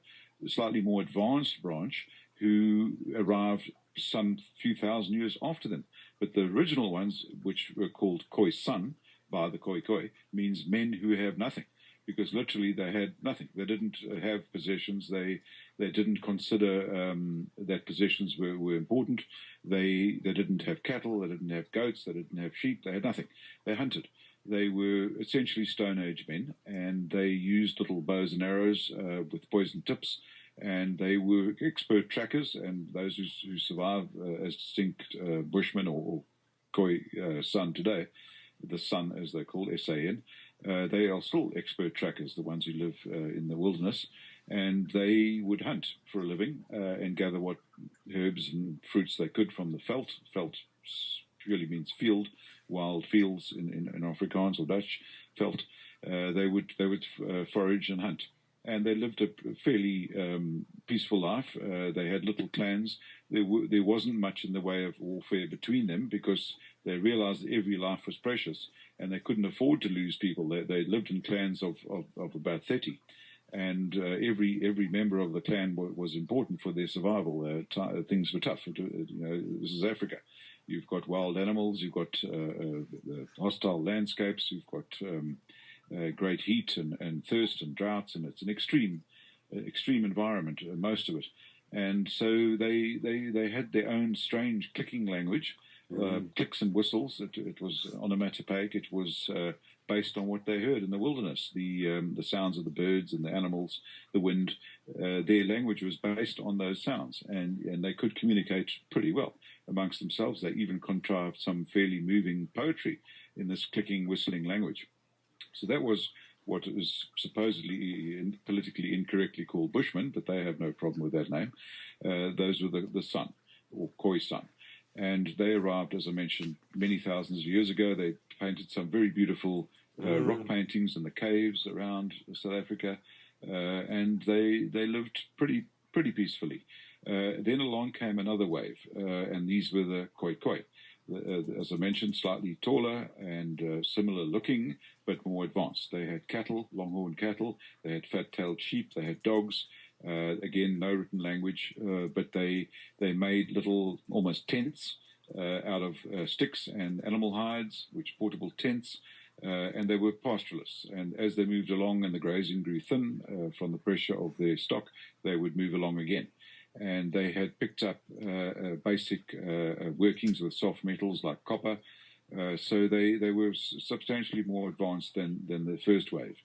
slightly more advanced branch, who arrived some few thousand years after them. But the original ones, which were called Khoi San by the Khoi, means men who have nothing, because literally they had nothing. They didn't have possessions. They didn't consider that possessions were important. They didn't have cattle. They didn't have goats. They didn't have sheep. They had nothing. They hunted. They were essentially Stone Age men, and they used little bows and arrows with poison tips, and they were expert trackers, and those who survive as distinct Bushmen or Khoi San today, the Sun as they're called, S-A-N, they are still expert trackers, the ones who live in the wilderness, and they would hunt for a living and gather what herbs and fruits they could from the veld. Veld really means field, wild fields in Afrikaans or Dutch, veld. They would forage and hunt. And they lived a fairly peaceful life. They had little clans. There wasn't much in the way of warfare between them because they realized that every life was precious and they couldn't afford to lose people. They lived in clans of about 30. And every member of the clan was important for their survival. Things were tough. This is Africa. You've got wild animals. You've got hostile landscapes. You've got great heat and thirst and droughts, and it's an extreme environment, most of it. And so they had their own strange clicking language, clicks and whistles. It was onomatopoeic. It was based on what they heard in the wilderness, the sounds of the birds and the animals, the wind. Their language was based on those sounds, and they could communicate pretty well amongst themselves. They even contrived some fairly moving poetry in this clicking, whistling language. So that was what is supposedly politically incorrectly called Bushmen, but they have no problem with that name. Those were the San, or Khoi San. And they arrived, as I mentioned, many thousands of years ago. They painted some very beautiful rock paintings in the caves around South Africa, and they lived pretty peacefully. Then along came another wave, and these were the Khoi. As I mentioned, slightly taller and similar looking, but more advanced. They had cattle, longhorn cattle. They had fat-tailed sheep. They had dogs. Again, no written language, but they made little, almost tents out of sticks and animal hides, which portable tents, and they were pastoralists. And as they moved along and the grazing grew thin from the pressure of their stock, they would move along again. And they had picked up basic workings with soft metals like copper, so they were substantially more advanced than the first wave.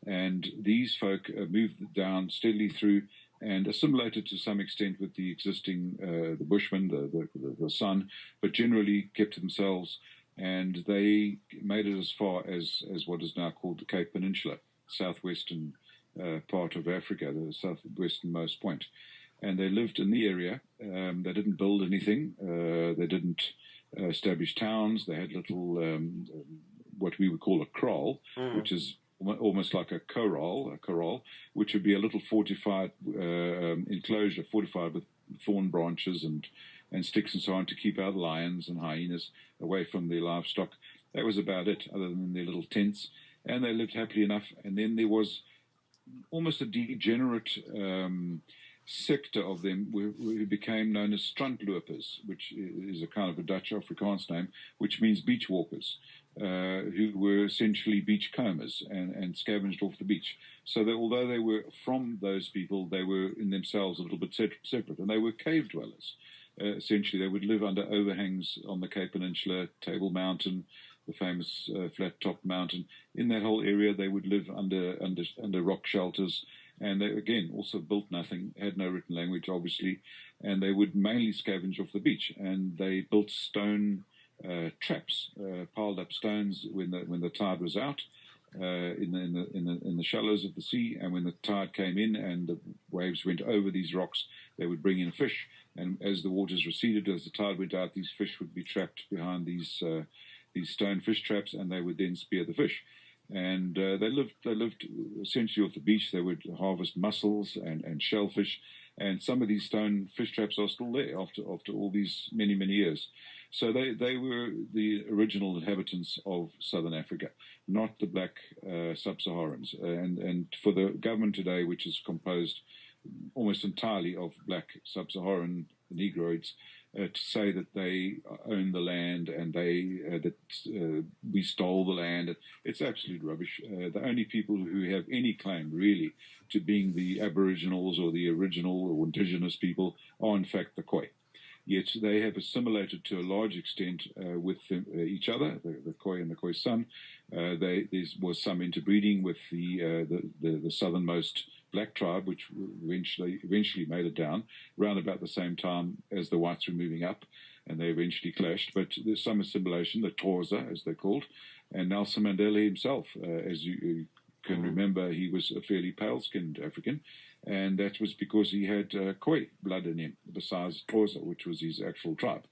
And these folk moved down steadily through and assimilated to some extent with the existing the Bushmen, the San, but generally kept themselves, and they made it as far as what is now called the Cape Peninsula, southwestern part of Africa, the southwesternmost point. And they lived in the area. They didn't build anything. They didn't establish towns. They had little, what we would call a kraal, which is almost like a corral, which would be a little fortified enclosure, fortified with thorn branches and sticks and so on to keep out lions and hyenas away from their livestock. That was about it, other than their little tents. And they lived happily enough. And then there was almost a degenerate sector of them who became known as strandlopers, which is a kind of a Dutch Afrikaans name, which means beach walkers, who were essentially beach combers and scavenged off the beach. So that although they were from those people, they were in themselves a little bit separate, and they were cave dwellers. Essentially, they would live under overhangs on the Cape Peninsula, Table Mountain, the famous flat-top mountain. In that whole area, they would live under rock shelters. And they, again, also built nothing, had no written language, obviously, and they would mainly scavenge off the beach. And they built stone traps, piled up stones when the tide was out in the shallows of the sea. And when the tide came in and the waves went over these rocks, they would bring in fish. And as the waters receded, as the tide went out, these fish would be trapped behind these stone fish traps, and they would then spear the fish. And they lived essentially off the beach. They would harvest mussels and shellfish, and some of these stone fish traps are still there after all these many years. So they were the original inhabitants of southern Africa, not the black sub-Saharans. And for the government today, which is composed almost entirely of black sub-Saharan Negroids, to say that they own the land and that we stole the land, it's absolute rubbish. The only people who have any claim really to being the Aboriginals or the original or indigenous people are in fact the Khoi. Yet they have assimilated to a large extent with each other, the Khoi and the Khoisan. There was some interbreeding with the southernmost black tribe, which eventually made it down around about the same time as the whites were moving up, and they eventually clashed. But there's some assimilation, the Xhosa, as they're called, and Nelson Mandela himself, as you can remember, he was a fairly pale-skinned African, and that was because he had Khoi blood in him, besides Xhosa, which was his actual tribe.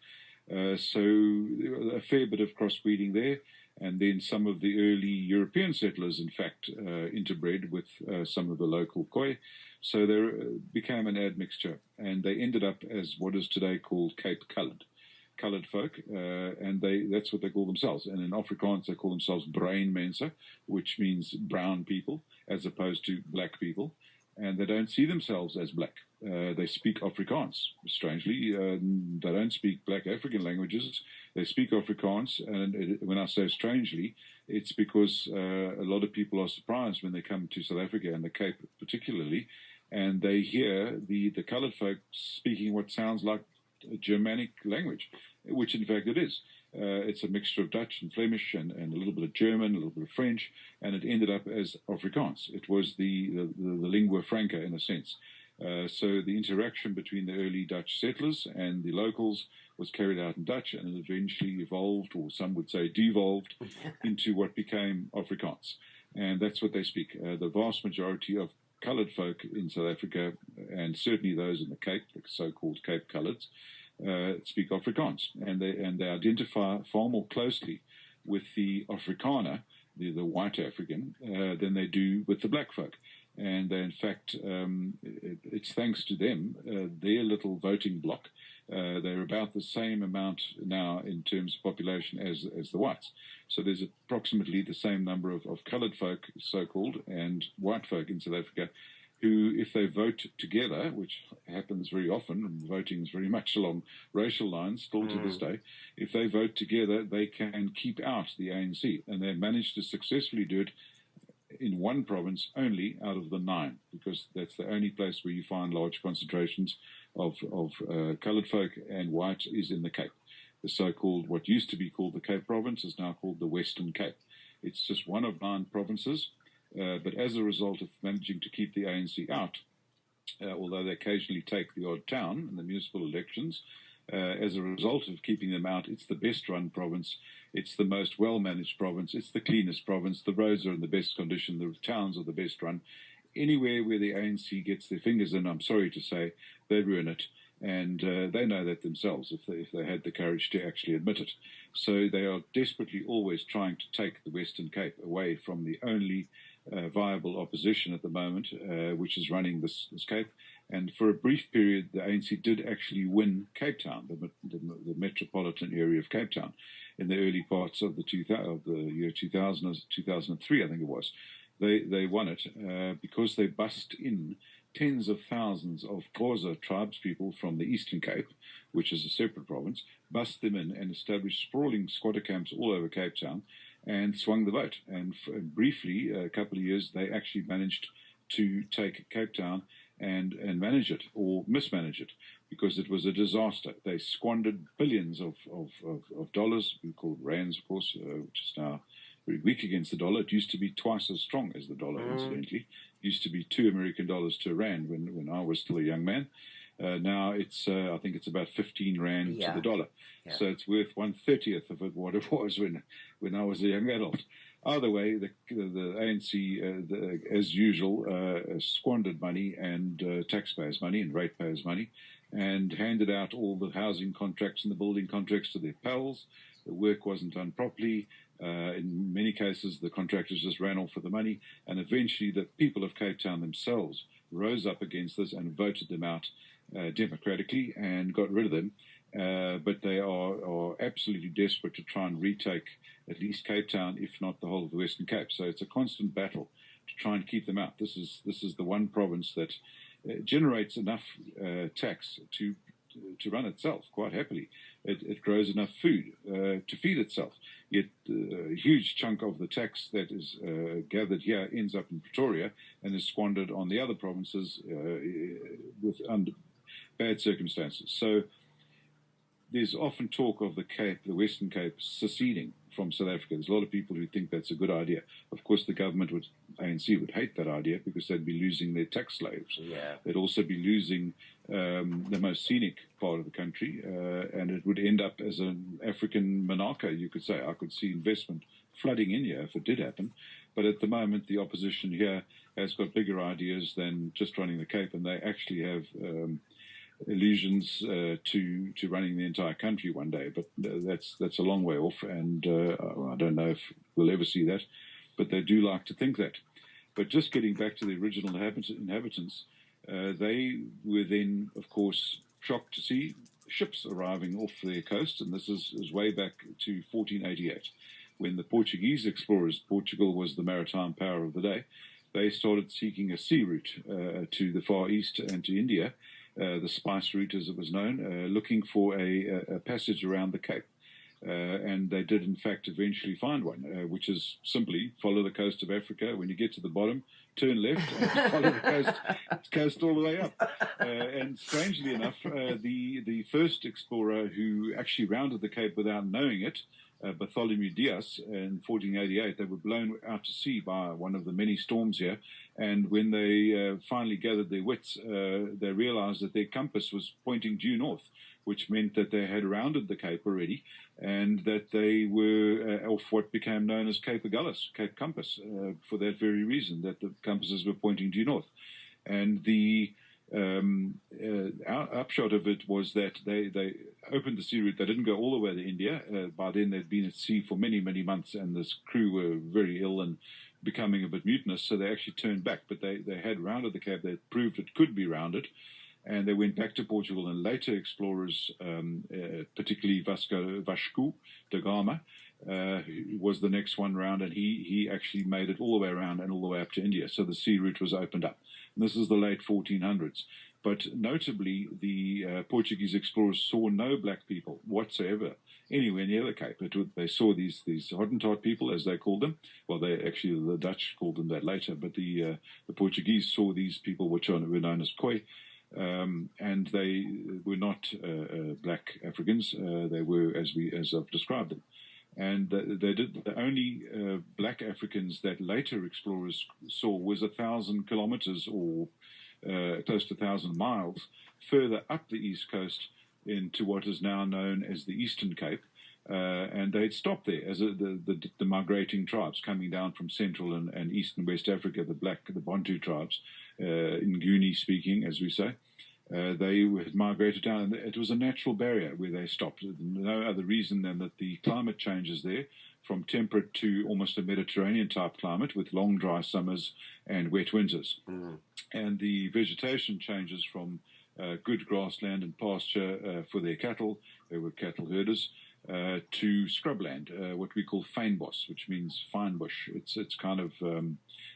So a fair bit of crossbreeding there. And then some of the early European settlers, in fact, interbred with some of the local Khoi. So there became an admixture, and they ended up as what is today called Cape coloured folk, and that's what they call themselves. And in Afrikaans, they call themselves bruin mense, which means brown people, as opposed to black people. And they don't see themselves as black. They speak Afrikaans. Strangely, they don't speak black African languages. They speak Afrikaans, and when I say strangely, it's because a lot of people are surprised when they come to South Africa and the Cape particularly, and they hear the coloured folk speaking what sounds like a Germanic language, which in fact it is. It's a mixture of Dutch and Flemish and a little bit of German, a little bit of French, and it ended up as Afrikaans. It was the lingua franca in a sense. So the interaction between the early Dutch settlers and the locals was carried out in Dutch, and it eventually evolved, or some would say devolved, into what became Afrikaans. And that's what they speak. The vast majority of coloured folk in South Africa, and certainly those in the Cape, the so-called Cape Coloureds, speak Afrikaans, and they identify far more closely with the Afrikaner, the white African, than they do with the black folk. And they, in fact, it's thanks to them, their little voting bloc. They're about the same amount now in terms of population as the whites. So there's approximately the same number of coloured folk, so-called, and white folk in South Africa, who, if they vote together, which happens very often, and voting is very much along racial lines still to this day, if they vote together, they can keep out the ANC. And they've managed to successfully do it in one province only out of the 9, because that's the only place where you find large concentrations of coloured folk and white is in the Cape. The so-called, what used to be called the Cape Province is now called the Western Cape. It's just one of 9 provinces. But as a result of managing to keep the ANC out, although they occasionally take the odd town in the municipal elections, as a result of keeping them out, it's the best run province, it's the most well-managed province, it's the cleanest province, the roads are in the best condition, the towns are the best run. Anywhere where the ANC gets their fingers in, I'm sorry to say, they ruin it. And they know that themselves if they had the courage to actually admit it. So they are desperately always trying to take the Western Cape away from the only viable opposition at the moment, which is running this Cape. And for a brief period, the ANC did actually win Cape Town, the metropolitan area of Cape Town, in the early parts of the year 2000, 2003, I think it was. They won it because they bussed in tens of thousands of Xhosa tribespeople from the Eastern Cape, which is a separate province, bussed them in and established sprawling squatter camps all over Cape Town and swung the vote. And briefly, a couple of years, they actually managed to take Cape Town and manage it or mismanage it because it was a disaster. They squandered billions of dollars, we call it rands, of course, which is now very weak against the dollar. It used to be twice as strong as the dollar, incidentally. It used to be $2 American to a rand when I was still a young man. Now it's, I think it's about 15 rand to the dollar. Yeah. So it's worth 1/30th of it what it was when I was a young adult. Either way, the ANC, as usual, squandered money and taxpayers' money and ratepayers' money and handed out all the housing contracts and the building contracts to their pals. The work wasn't done properly. In many cases, the contractors just ran off with the money. And eventually, the people of Cape Town themselves rose up against this and voted them out democratically and got rid of them. But they are absolutely desperate to try and retake at least Cape Town, if not the whole of the Western Cape. So it's a constant battle to try and keep them out. This is the one province that generates enough tax to run itself quite happily. It grows enough food to feed itself. Yet a huge chunk of the tax that is gathered here ends up in Pretoria and is squandered on the other provinces under bad circumstances. So there's often talk of the Cape, the Western Cape, seceding from South Africa. There's a lot of people who think that's a good idea. Of course, the government ANC would hate that idea because they'd be losing their tax slaves. Yeah. They'd also be losing the most scenic part of the country, and it would end up as an African monarchy, you could say. I could see investment flooding in here if it did happen. But at the moment, the opposition here has got bigger ideas than just running the Cape, and they actually have illusions to running the entire country one day, but that's a long way off, and I don't know if we'll ever see that, but they do like to think that. But just getting back to the original inhabitants, they were then, of course, shocked to see ships arriving off their coast, and this is way back to 1488, when the Portuguese explorers, Portugal was the maritime power of the day, they started seeking a sea route to the Far East and to India, the Spice Route as it was known, looking for a passage around the Cape. And they did, in fact, eventually find one, which is simply follow the coast of Africa. When you get to the bottom, turn left and follow the coast all the way up. And strangely enough, the first explorer who actually rounded the Cape without knowing it, Bartholomew Dias, in 1488, they were blown out to sea by one of the many storms here. And when they finally gathered their wits, they realized that their compass was pointing due north, which meant that they had rounded the Cape already and that they were off what became known as Cape Agulhas, Cape Compass, for that very reason, that the compasses were pointing due north. And the upshot of it was that they opened the sea route. They didn't go all the way to India. By then, they'd been at sea for many, many months, and this crew were very ill and becoming a bit mutinous, so they actually turned back. But they had rounded the Cape. They proved it could be rounded, and they went back to Portugal. And later explorers, particularly Vasco da Gama, was the next one round, and he actually made it all the way around and all the way up to India. So the sea route was opened up. And this is the late 1400s. But notably, the Portuguese explorers saw no black people whatsoever anywhere near the Cape. They saw these Hottentot people, as they called them. Well, the Dutch called them that later, but the Portuguese saw these people, which were known as Khoi, and they were not black Africans. They were, as I've described them. And the only black Africans that later explorers saw was 1,000 kilometers or close to 1,000 miles further up the east coast into what is now known as the Eastern Cape. And they'd stopped there as the migrating tribes coming down from Central and East and West Africa, the Bantu tribes, Nguni speaking, as we say. They had migrated down, and it was a natural barrier where they stopped. No other reason than that the climate changes there from temperate to almost a Mediterranean-type climate with long, dry summers and wet winters. Mm. And the vegetation changes from good grassland and pasture for their cattle. They were cattle herders. to scrubland, what we call fynbos, which means fine bush. It's kind of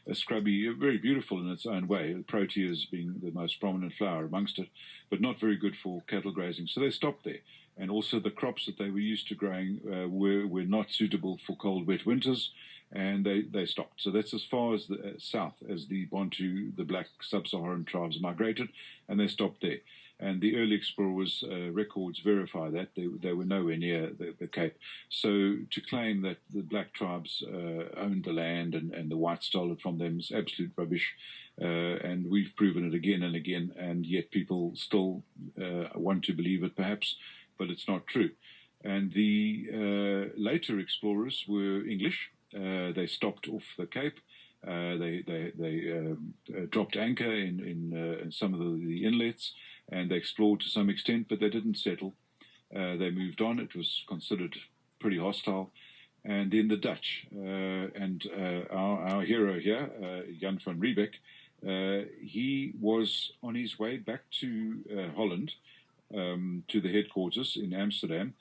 a scrubby, very beautiful in its own way, proteas being the most prominent flower amongst it, but not very good for cattle grazing. So they stopped there. And also the crops that they were used to growing were not suitable for cold, wet winters, and they stopped. So that's as far as the south as the Bantu, the black sub-Saharan tribes migrated, and they stopped there. And the early explorers' records verify that. They were nowhere near the Cape. So to claim that the black tribes owned the land and the whites stole it from them is absolute rubbish. And we've proven it again and again, and yet people still want to believe it perhaps, but it's not true. And the later explorers were English. They stopped off the Cape. They dropped anchor in some of the inlets, and they explored to some extent, but they didn't settle. They moved on. It was considered pretty hostile. And then the Dutch, and our hero here, Jan van Riebeck, he was on his way back to Holland, to the headquarters in Amsterdam,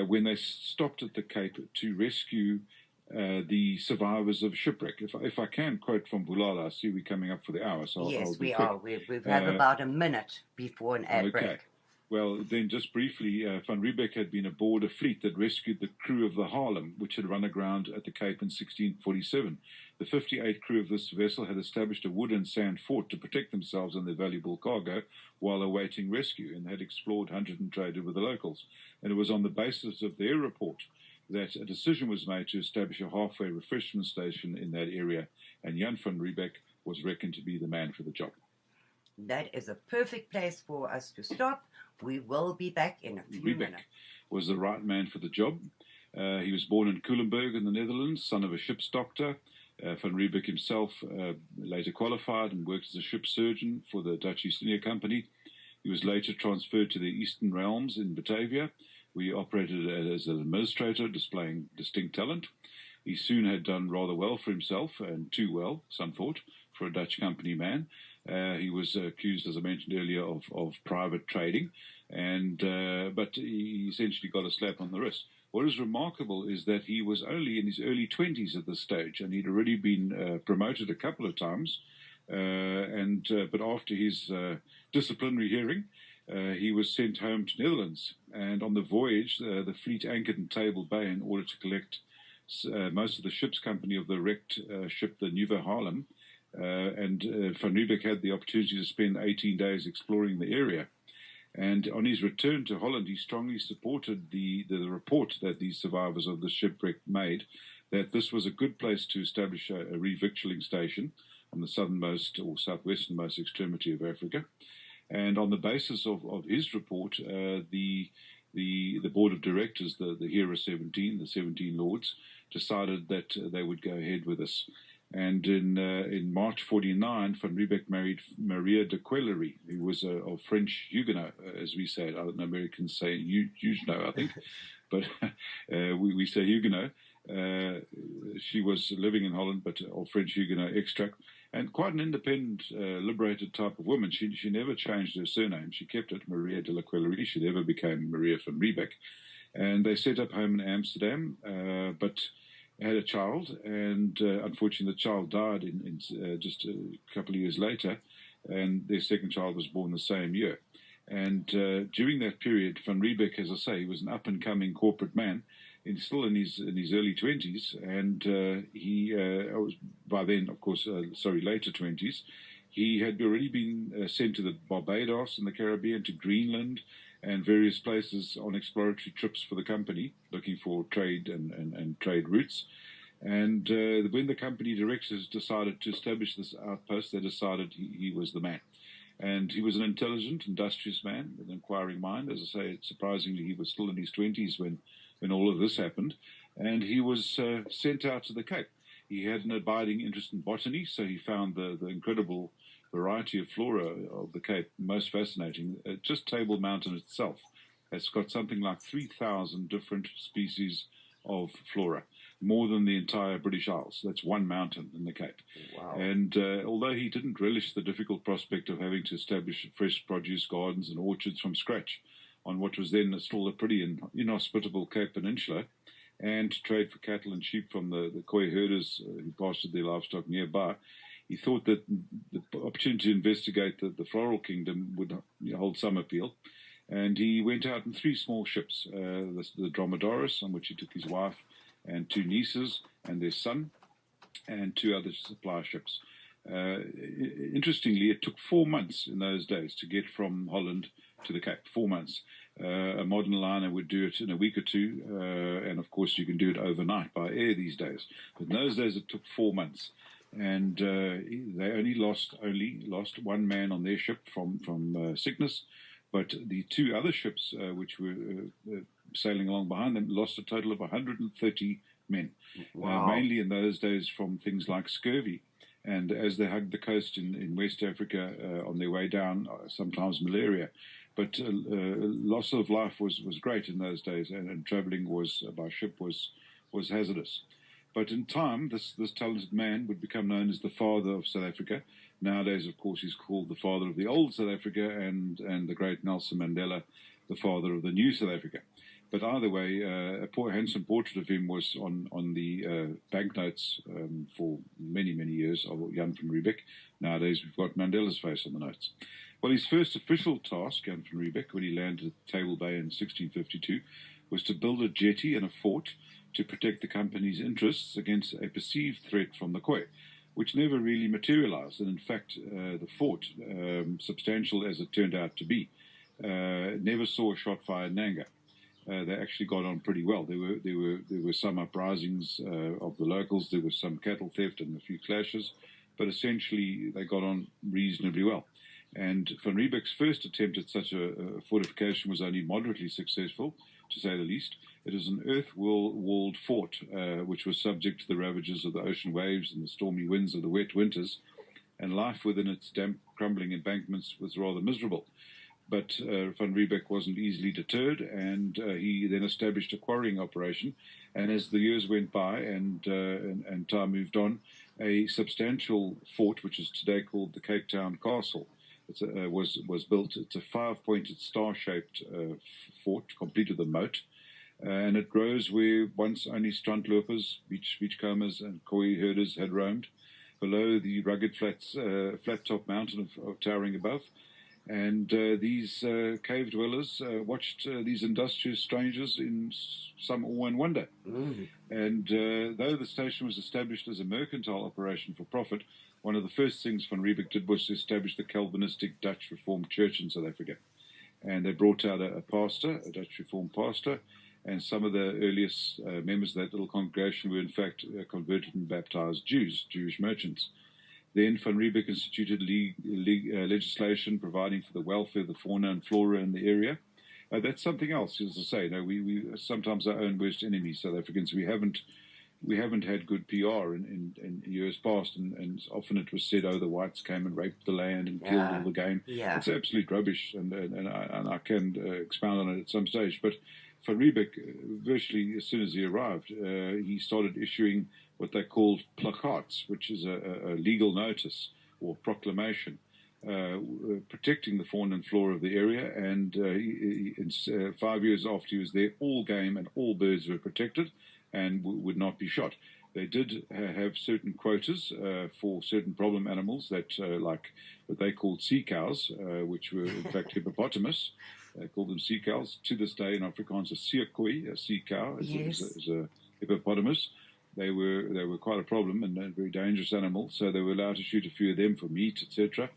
when they stopped at the Cape to rescue the survivors of shipwreck. If I can quote from Bulala, I see we're coming up for the hour. So yes, I'll we quick. are. We have about a minute before an ad break. Well, then just briefly, Van Riebeck had been aboard a fleet that rescued the crew of the Haarlem, which had run aground at the Cape in 1647. The 58 crew of this vessel had established a wood and sand fort to protect themselves and their valuable cargo while awaiting rescue, and had explored, hunted and traded with the locals. And it was on the basis of their report that a decision was made to establish a halfway refreshment station in that area, and Jan van Riebeck was reckoned to be the man for the job. That is a perfect place for us to stop. We will be back in a few minutes. Was the right man for the job. He was born in Culemborg in the Netherlands, son of a ship's doctor. Van Riebeck himself later qualified and worked as a ship surgeon for the Dutch East India Company. He was later transferred to the Eastern Realms in Batavia, where he operated as an administrator, displaying distinct talent. He soon had done rather well for himself, and too well, some thought, for a Dutch company man. He was accused, as I mentioned earlier, of private trading, but he essentially got a slap on the wrist. What is remarkable is that he was only in his early 20s at this stage, and he'd already been promoted a couple of times. But after his disciplinary hearing, he was sent home to Netherlands. And on the voyage, the fleet anchored in Table Bay in order to collect most of the ship's company of the wrecked ship, the Nieuwe Haarlem. And Van Riebeck had the opportunity to spend 18 days exploring the area. And on his return to Holland, he strongly supported the report that these survivors of the shipwreck made, that this was a good place to establish a revictualling station on the southernmost or southwesternmost extremity of Africa. And on the basis of his report, the board of directors, the Hera 17, the 17 lords, decided that they would go ahead with this. And in March 49, Van Riebeck married Maria de Quillery, who was of French Huguenot, as we say. Americans say Huguenot, I think, but we say Huguenot. She was living in Holland, but of French Huguenot extract, and quite an independent, liberated type of woman. She never changed her surname. She kept it Maria de la Quillery. She never became Maria van Riebeck. And they set up home in Amsterdam, but had a child, and unfortunately the child died in just a couple of years later, and their second child was born the same year. And during that period, Van Riebeck, as I say, he was an up-and-coming corporate man, and still in his early 20s, and he was by then, of course, later 20s. He had already been sent to the Barbados in the Caribbean, to Greenland, and various places on exploratory trips for the company, looking for trade and trade routes. And when the company directors decided to establish this outpost, they decided he was the man. And he was an intelligent, industrious man with an inquiring mind. As I say, surprisingly, he was still in his 20s when all of this happened. And he was sent out to the Cape. He had an abiding interest in botany, so he found the incredible variety of flora of the Cape most fascinating. Just Table Mountain itself has got something like 3,000 different species of flora, more than the entire British Isles. That's one mountain in the Cape. Wow. And although he didn't relish the difficult prospect of having to establish fresh produce gardens and orchards from scratch on what was then still a pretty inhospitable Cape Peninsula, and to trade for cattle and sheep from the Khoi herders who pastured their livestock nearby. He thought that the opportunity to investigate the floral kingdom would hold some appeal, and he went out in 3 small ships, the Dromedaris, on which he took his wife and 2 nieces and their son, and 2 other supply ships. Interestingly, it took 4 months in those days to get from Holland to the Cape. 4 months. A modern liner would do it in a week or 2, and of course you can do it overnight by air these days. But in those days it took 4 months, and they only lost 1 man on their ship from sickness, but the 2 other ships which were sailing along behind them lost a total of 130 men. Wow. Mainly in those days from things like scurvy. And as they hugged the coast in West Africa on their way down, sometimes malaria. But loss of life was great in those days, and traveling by ship was hazardous. But in time, this talented man would become known as the father of South Africa. Nowadays, of course, he's called the father of the old South Africa, and the great Nelson Mandela, the father of the new South Africa. But either way, a handsome portrait of him was on the banknotes for many, many years of Jan van Riebeeck. Nowadays, we've got Mandela's face on the notes. Well, his first official task, Jan van Riebeeck, when he landed at Table Bay in 1652, was to build a jetty and a fort to protect the company's interests against a perceived threat from the Khoi, which never really materialized. And in fact, the fort, substantial as it turned out to be, never saw a shot fired in anger. They actually got on pretty well. There were some uprisings of the locals. There was some cattle theft and a few clashes, but essentially they got on reasonably well. And Van Riebeeck's first attempt at such a fortification was only moderately successful, to say the least. It was an earth-walled fort, which was subject to the ravages of the ocean waves and the stormy winds of the wet winters, and life within its damp, crumbling embankments was rather miserable. But Van Riebeeck wasn't easily deterred, and he then established a quarrying operation. And as the years went by and time moved on, a substantial fort, which is today called the Cape Town Castle, was built. It's a 5-pointed star-shaped fort, complete with a moat, and it grows where once only strandlopers, beachcombers, and Khoi herders had roamed, below the rugged flat-top mountain of towering above. And these cave dwellers watched these industrious strangers in some awe and wonder. Mm. And though the station was established as a mercantile operation for profit, one of the first things Van Riebeeck did was to establish the Calvinistic Dutch Reformed Church in South Africa. And they brought out a pastor, a Dutch Reformed pastor, and some of the earliest members of that little congregation were in fact converted and baptized Jewish merchants. Then Van Riebeeck instituted legislation providing for the welfare of the fauna and flora in the area. That's something else, as I say. We sometimes our own worst enemies, South Africans. We haven't had good PR in years past, and often it was said, "Oh, the whites came and raped the land and killed all the game." Yeah. It's absolute rubbish, and I can expound on it at some stage. But Van Riebeeck, virtually as soon as he arrived, he started issuing what they called placats, which is a legal notice or proclamation protecting the fauna and flora of the area. And in 5 years after he was there, all game and all birds were protected and would not be shot. They did have certain quotas for certain problem animals that, like what they called sea cows, which were in fact hippopotamus. They called them sea cows. To this day in Afrikaans, a seerkoei, a sea cow, is a hippopotamus. They were quite a problem and a very dangerous animal, so they were allowed to shoot a few of them for meat, etc.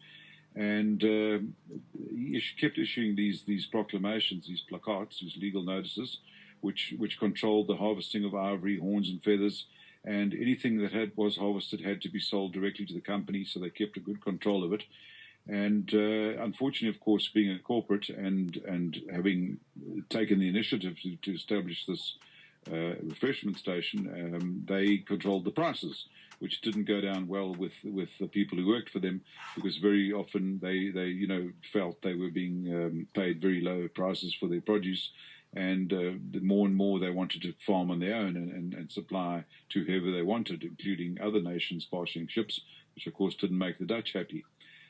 And he kept issuing these proclamations, these placats, these legal notices, which controlled the harvesting of ivory, horns, and feathers, and anything that was harvested had to be sold directly to the company. So they kept a good control of it. And unfortunately, of course, being a corporate and having taken the initiative to establish this refreshment station, they controlled the prices, which didn't go down well with the people who worked for them, because very often they felt they were being paid very low prices for their produce, and the more and more they wanted to farm on their own and supply to whoever they wanted, including other nations passing ships, which of course didn't make the Dutch happy.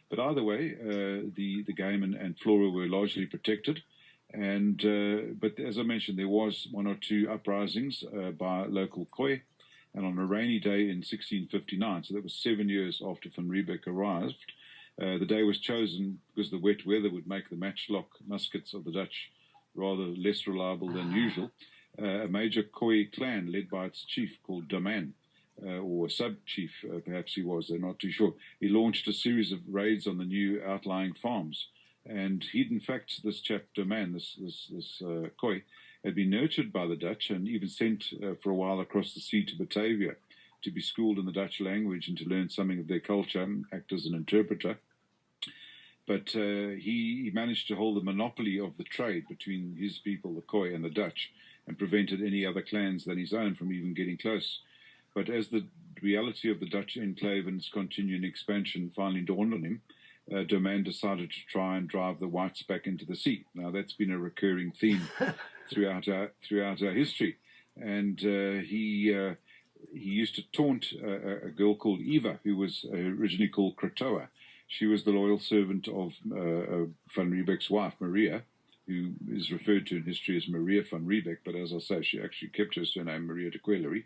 But either way, the game and flora were largely protected. And but as I mentioned, there was one or two uprisings by local Khoi, and on a rainy day in 1659, so that was 7 years after van Riebeck arrived, the day was chosen because the wet weather would make the matchlock muskets of the Dutch rather less reliable than usual. A major Khoi clan led by its chief called Daman, or a sub-chief perhaps he was, they're not too sure. He launched a series of raids on the new outlying farms. And he'd, in fact, this chap Daman, this Khoi, had been nurtured by the Dutch and even sent for a while across the sea to Batavia to be schooled in the Dutch language and to learn something of their culture and act as an interpreter. But he managed to hold the monopoly of the trade between his people, the Khoi, and the Dutch, and prevented any other clans than his own from even getting close. But as the reality of the Dutch enclave and its continuing expansion finally dawned on him, Daman decided to try and drive the whites back into the sea. Now, that's been a recurring theme throughout our history. And he used to taunt a girl called Eva, who was originally called Kratoa. She was the loyal servant of van Riebeck's wife, Maria, who is referred to in history as Maria van Riebeck, but as I say, she actually kept her surname Maria de Quellery.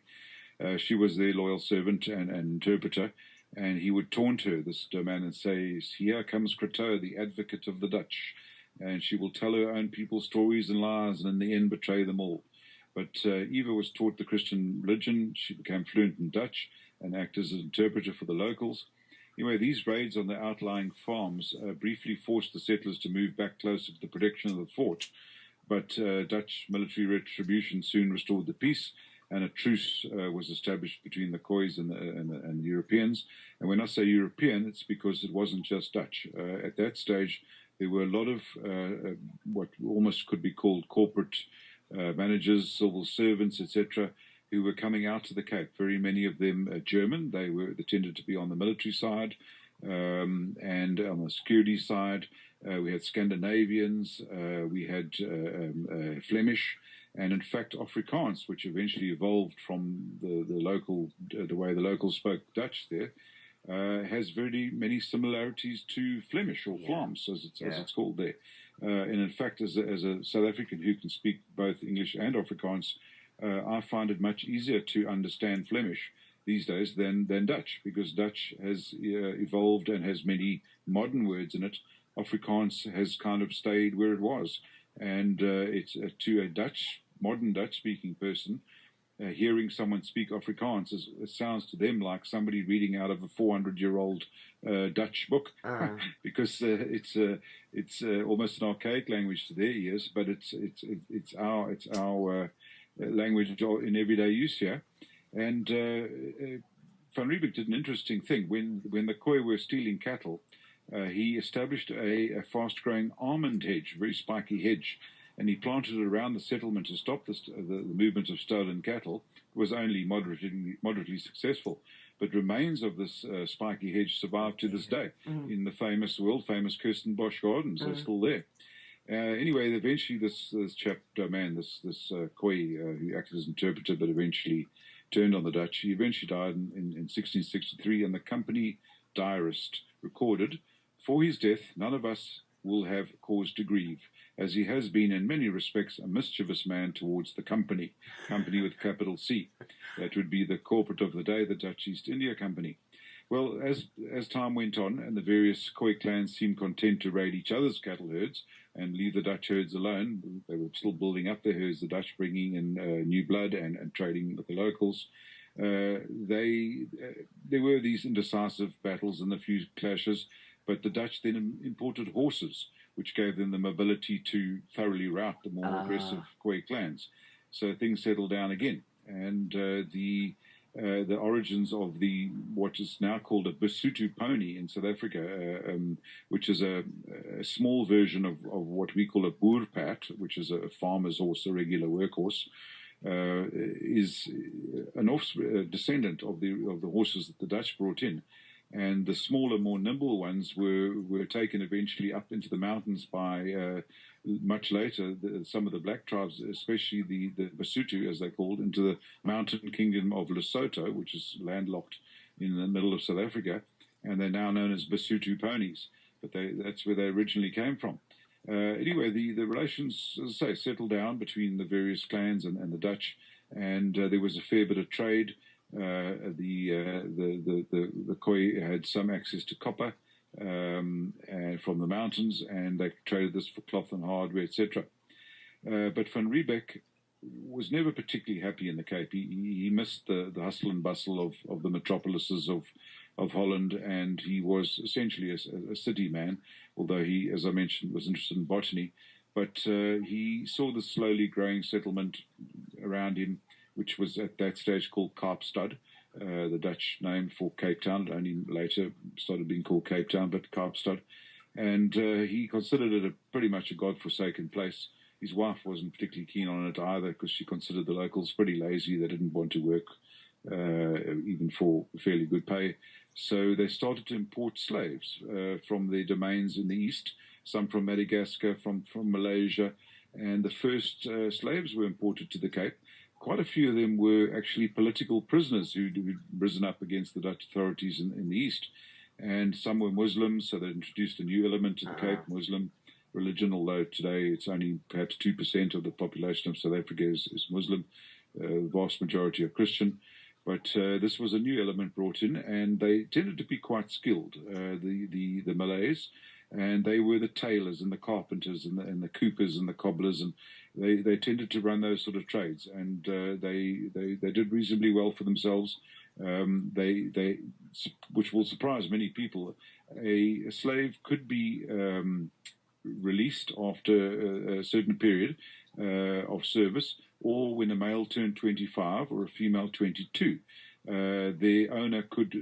She was their loyal servant and interpreter, and he would taunt her, this Daman, and say, "Here comes Kratoa, the advocate of the Dutch, and she will tell her own people stories and lies, and in the end betray them all." But Eva was taught the Christian religion. She became fluent in Dutch and acted as an interpreter for the locals. Anyway, these raids on the outlying farms briefly forced the settlers to move back closer to the protection of the fort, but Dutch military retribution soon restored the peace, and a truce was established between the Khois and the Europeans. And when I say European, it's because it wasn't just Dutch. At that stage, there were a lot of what almost could be called corporate managers, civil servants, etc., who were coming out to the Cape. Very many of them German. They tended to be on the military side and on the security side. We had Scandinavians. We had Flemish. And in fact, Afrikaans, which eventually evolved from the way the locals spoke Dutch there, has very many similarities to Flemish or Vlaams, as it's called there. And in fact, as a South African who can speak both English and Afrikaans, I find it much easier to understand Flemish these days than Dutch, because Dutch has evolved and has many modern words in it. Afrikaans has kind of stayed where it was. And it's to a modern Dutch-speaking person, hearing someone speak Afrikaans, it sounds to them like somebody reading out of a 400-year-old Dutch book, because it's almost an archaic language to their ears, but it's our language in everyday use here. And Van Riebeck did an interesting thing. When the Khoi were stealing cattle, he established a fast-growing almond hedge, very spiky hedge, and he planted it around the settlement to stop the movement of stolen cattle. It was only moderately successful, but remains of this spiky hedge survive to this day in the world-famous Kirstenbosch Gardens. They're still there. Anyway, eventually this chap, man, this Khoi, who acted as interpreter but eventually turned on the Dutch, he eventually died in 1663, and the company diarist recorded, "For his death, none of us will have cause to grieve, as he has been in many respects a mischievous man towards the company with capital C." That would be the corporate of the day, the Dutch East India Company. Well, as time went on and the various Khoi clans seemed content to raid each other's cattle herds and leave the Dutch herds alone, they were still building up their herds, the Dutch bringing in new blood and trading with the locals. There were these indecisive battles and a few clashes, but the Dutch then imported horses, which gave them the mobility to thoroughly rout the more aggressive Khoi clans. So things settled down again, and the origins of what is now called a Basotho pony in South Africa, which is a small version of what we call a boerpad, which is a farmer's horse, a regular workhorse, is an descendant of the horses that the Dutch brought in. And the smaller, more nimble ones were taken eventually up into the mountains by, much later, some of the black tribes, especially the Basotho, as they're called, into the mountain kingdom of Lesotho, which is landlocked in the middle of South Africa. And they're now known as Basotho ponies. But that's where they originally came from. Anyway, the relations, as I say, settled down between the various clans and the Dutch, and there was a fair bit of trade. The Khoi had some access to copper and from the mountains, and they traded this for cloth and hardware, etc. But Van Riebeck was never particularly happy in the Cape. He missed the hustle and bustle of the metropolises of Holland, and he was essentially a city man, although he, as I mentioned, was interested in botany. But he saw the slowly growing settlement around him, which was at that stage called Kaapstad, the Dutch name for Cape Town. It only later started being called Cape Town, but Kaapstad. And he considered it pretty much a godforsaken place. His wife wasn't particularly keen on it either, because she considered the locals pretty lazy. They didn't want to work even for fairly good pay. So they started to import slaves from their domains in the east, some from Madagascar, from Malaysia. And the first slaves were imported to the Cape. Quite a few of them were actually political prisoners who'd risen up against the Dutch authorities in the east. And some were Muslims, so they introduced a new element to the Cape, Muslim religion, although today it's only perhaps 2% of the population of South Africa is Muslim. The vast majority are Christian. But this was a new element brought in, and they tended to be quite skilled, the Malays. And they were the tailors and the carpenters and the coopers and the cobblers, and they tended to run those sort of trades, and they did reasonably well for themselves. Which will surprise many people, a slave could be released after a certain period of service, or when a male turned 25 or a female 22. The owner could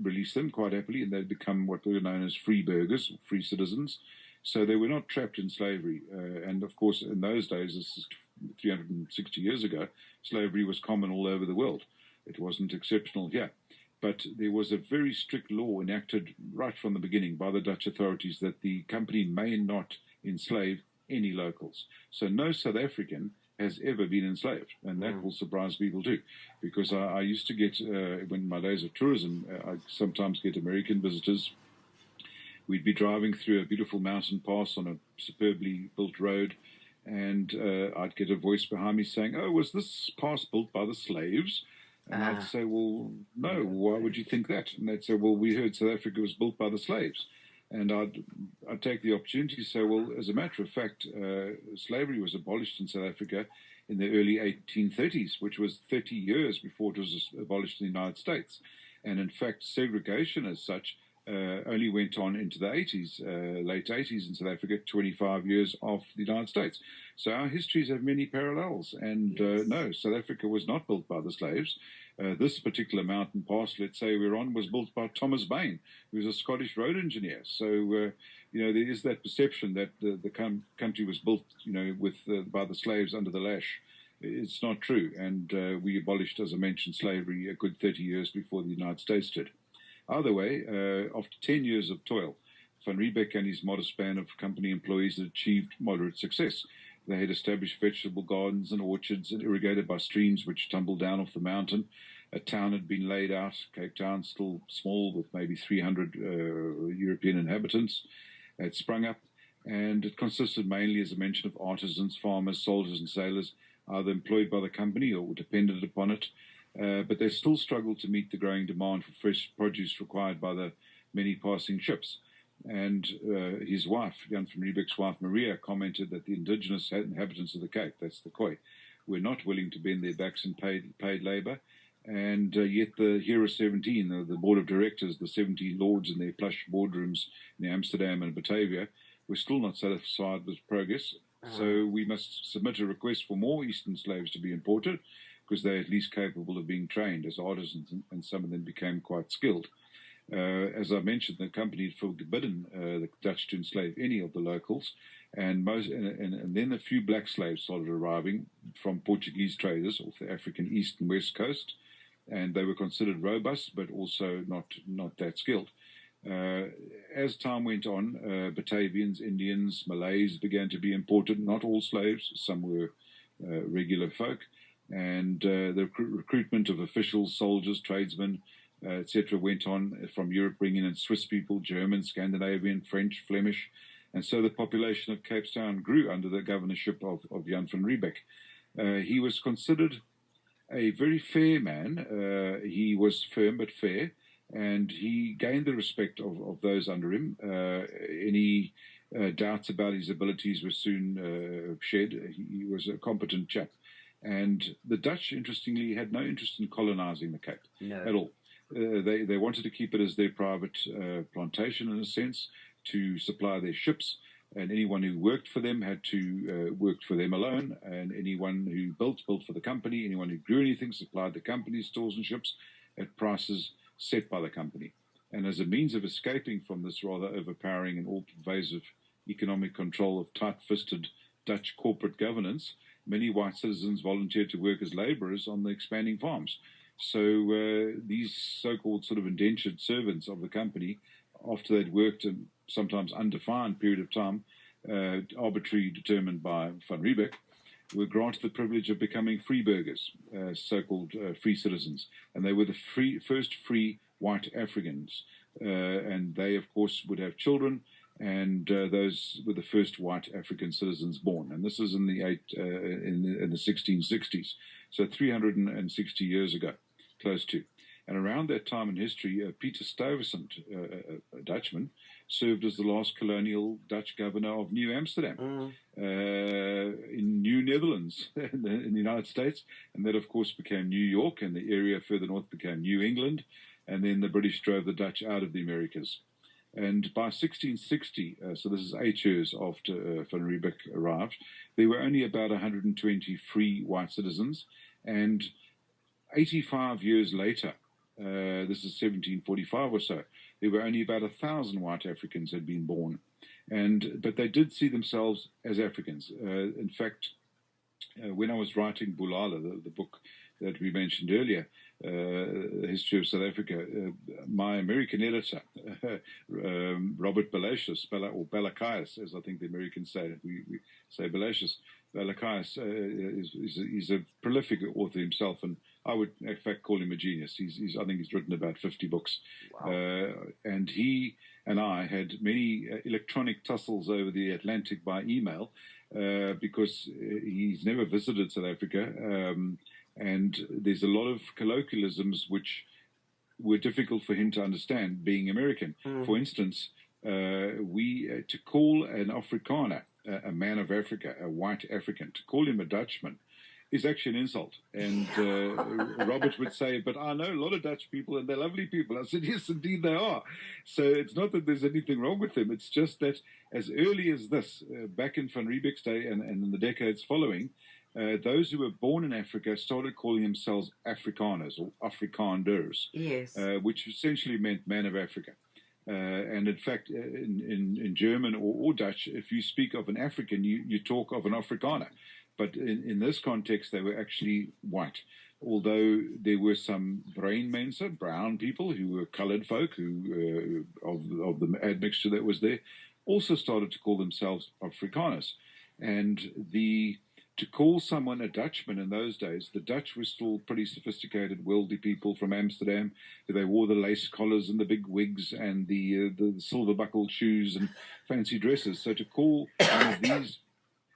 release them quite happily, and they'd become what were known as free burghers, free citizens. So they were not trapped in slavery. And of course, in those days, this is 360 years ago, slavery was common all over the world. It wasn't exceptional here. But there was a very strict law enacted right from the beginning by the Dutch authorities that the company may not enslave any locals. So no South African has ever been enslaved, and that will surprise people too, because I used to get, when my days of tourism, I sometimes get American visitors. We'd be driving through a beautiful mountain pass on a superbly built road, and I'd get a voice behind me saying, "Oh, was this pass built by the slaves?" And I'd say, "Well, no, why would you think that?" And they'd say, "Well, we heard South Africa was built by the slaves." And I'd take the opportunity to say, well, as a matter of fact, slavery was abolished in South Africa in the early 1830s, which was 30 years before it was abolished in the United States. And in fact, segregation as such only went on into the 80s, late 80s in South Africa, 25 years after the United States. So our histories have many parallels. And no, South Africa was not built by the slaves. This particular mountain pass, let's say we're on, was built by Thomas Bain, who was a Scottish road engineer. So, there is that perception that the country was built, by the slaves under the lash. It's not true. And we abolished, as I mentioned, slavery a good 30 years before the United States did. Either way, after 10 years of toil, Van Riebeck and his modest band of company employees had achieved moderate success. They had established vegetable gardens and orchards and irrigated by streams which tumbled down off the mountain. A town had been laid out, Cape Town, still small, with maybe 300 European inhabitants, had sprung up, and it consisted mainly, as I mentioned, of artisans, farmers, soldiers, and sailors, either employed by the company or dependent upon it. But they still struggled to meet the growing demand for fresh produce required by the many passing ships. And his wife, Jan van Riebeck's wife, Maria, commented that the indigenous inhabitants of the Cape, that's the Khoi, were not willing to bend their backs in paid labor. And yet the Hero 17, the board of directors, the 17 lords in their plush boardrooms in Amsterdam and Batavia, were still not satisfied with progress. So we must submit a request for more Eastern slaves to be imported, because they're at least capable of being trained as artisans, and some of them became quite skilled. As I mentioned, the company had forbidden the Dutch to enslave any of the locals, and then a few black slaves started arriving from Portuguese traders off the African east and west coast, and they were considered robust, but also not that skilled. As time went on, Batavians, Indians, Malays began to be imported. Not all slaves; some were regular folk. And the recruitment of officials, soldiers, tradesmen, etc., went on from Europe, bringing in Swiss people, German, Scandinavian, French, Flemish, And so the population of Cape Town grew under the governorship of Jan van Riebeck. He was considered a very fair man. He was firm but fair, and he gained the respect of those under him. Any doubts about his abilities were soon shed. He was a competent chap. And the Dutch, interestingly, had no interest in colonizing the Cape at all. They wanted to keep it as their private plantation, in a sense, to supply their ships. And anyone who worked for them had to work for them alone. And anyone who built for the company. Anyone who grew anything supplied the company's stores and ships at prices set by the company. And as a means of escaping from this rather overpowering and all-pervasive economic control of tight-fisted Dutch corporate governance, many white citizens volunteered to work as laborers on the expanding farms. So these so-called sort of indentured servants of the company, after they'd worked a sometimes undefined period of time, arbitrarily determined by Van Riebeck, were granted the privilege of becoming freeburgers, so-called free citizens. And they were the first free white Africans. And they, of course, would have children, and those were the first white African citizens born. And this is in the 1660s, so 360 years ago, close to. And around that time in history, Peter Stuyvesant, a Dutchman, served as the last colonial Dutch governor of New Amsterdam in New Netherlands in the United States. And that, of course, became New York, and the area further north became New England. And then the British drove the Dutch out of the Americas. And by 1660, so this is 8 years after Van Riebeck arrived, there were only about 120 free white citizens. And 85 years later, this is 1745 or so, there were only about 1,000 white Africans had been born. But they did see themselves as Africans. In fact, when I was writing Bulala, the book that we mentioned earlier, the history of South Africa, my American editor, Robert Balacius, or Balakias, as I think the Americans say, we say Balacius. Balakias is a prolific author himself, and I would, in fact, call him a genius. I think he's written about 50 books. Wow. And he and I had many electronic tussles over the Atlantic by email because he's never visited South Africa. And there's a lot of colloquialisms which were difficult for him to understand, being American. For instance, to call an Afrikaner, a man of Africa, a white African, to call him a Dutchman is actually an insult. And Robert would say, but I know a lot of Dutch people and they're lovely people. I said, yes, indeed they are. So it's not that there's anything wrong with them. It's just that as early as this, back in Van Riebeck's day and in the decades following, those who were born in Africa started calling themselves Afrikaners or Afrikanders, yes, which essentially meant man of Africa. And in fact, in German or Dutch, if you speak of an African, you talk of an Afrikaner. But in this context, they were actually white. Although there were some bruinmense, brown people who were colored folk who of the admixture that was there, also started to call themselves Afrikaners. And to call someone a Dutchman in those days, the Dutch were still pretty sophisticated, wealthy people from Amsterdam. They wore the lace collars and the big wigs and the silver-buckled shoes and fancy dresses. So to call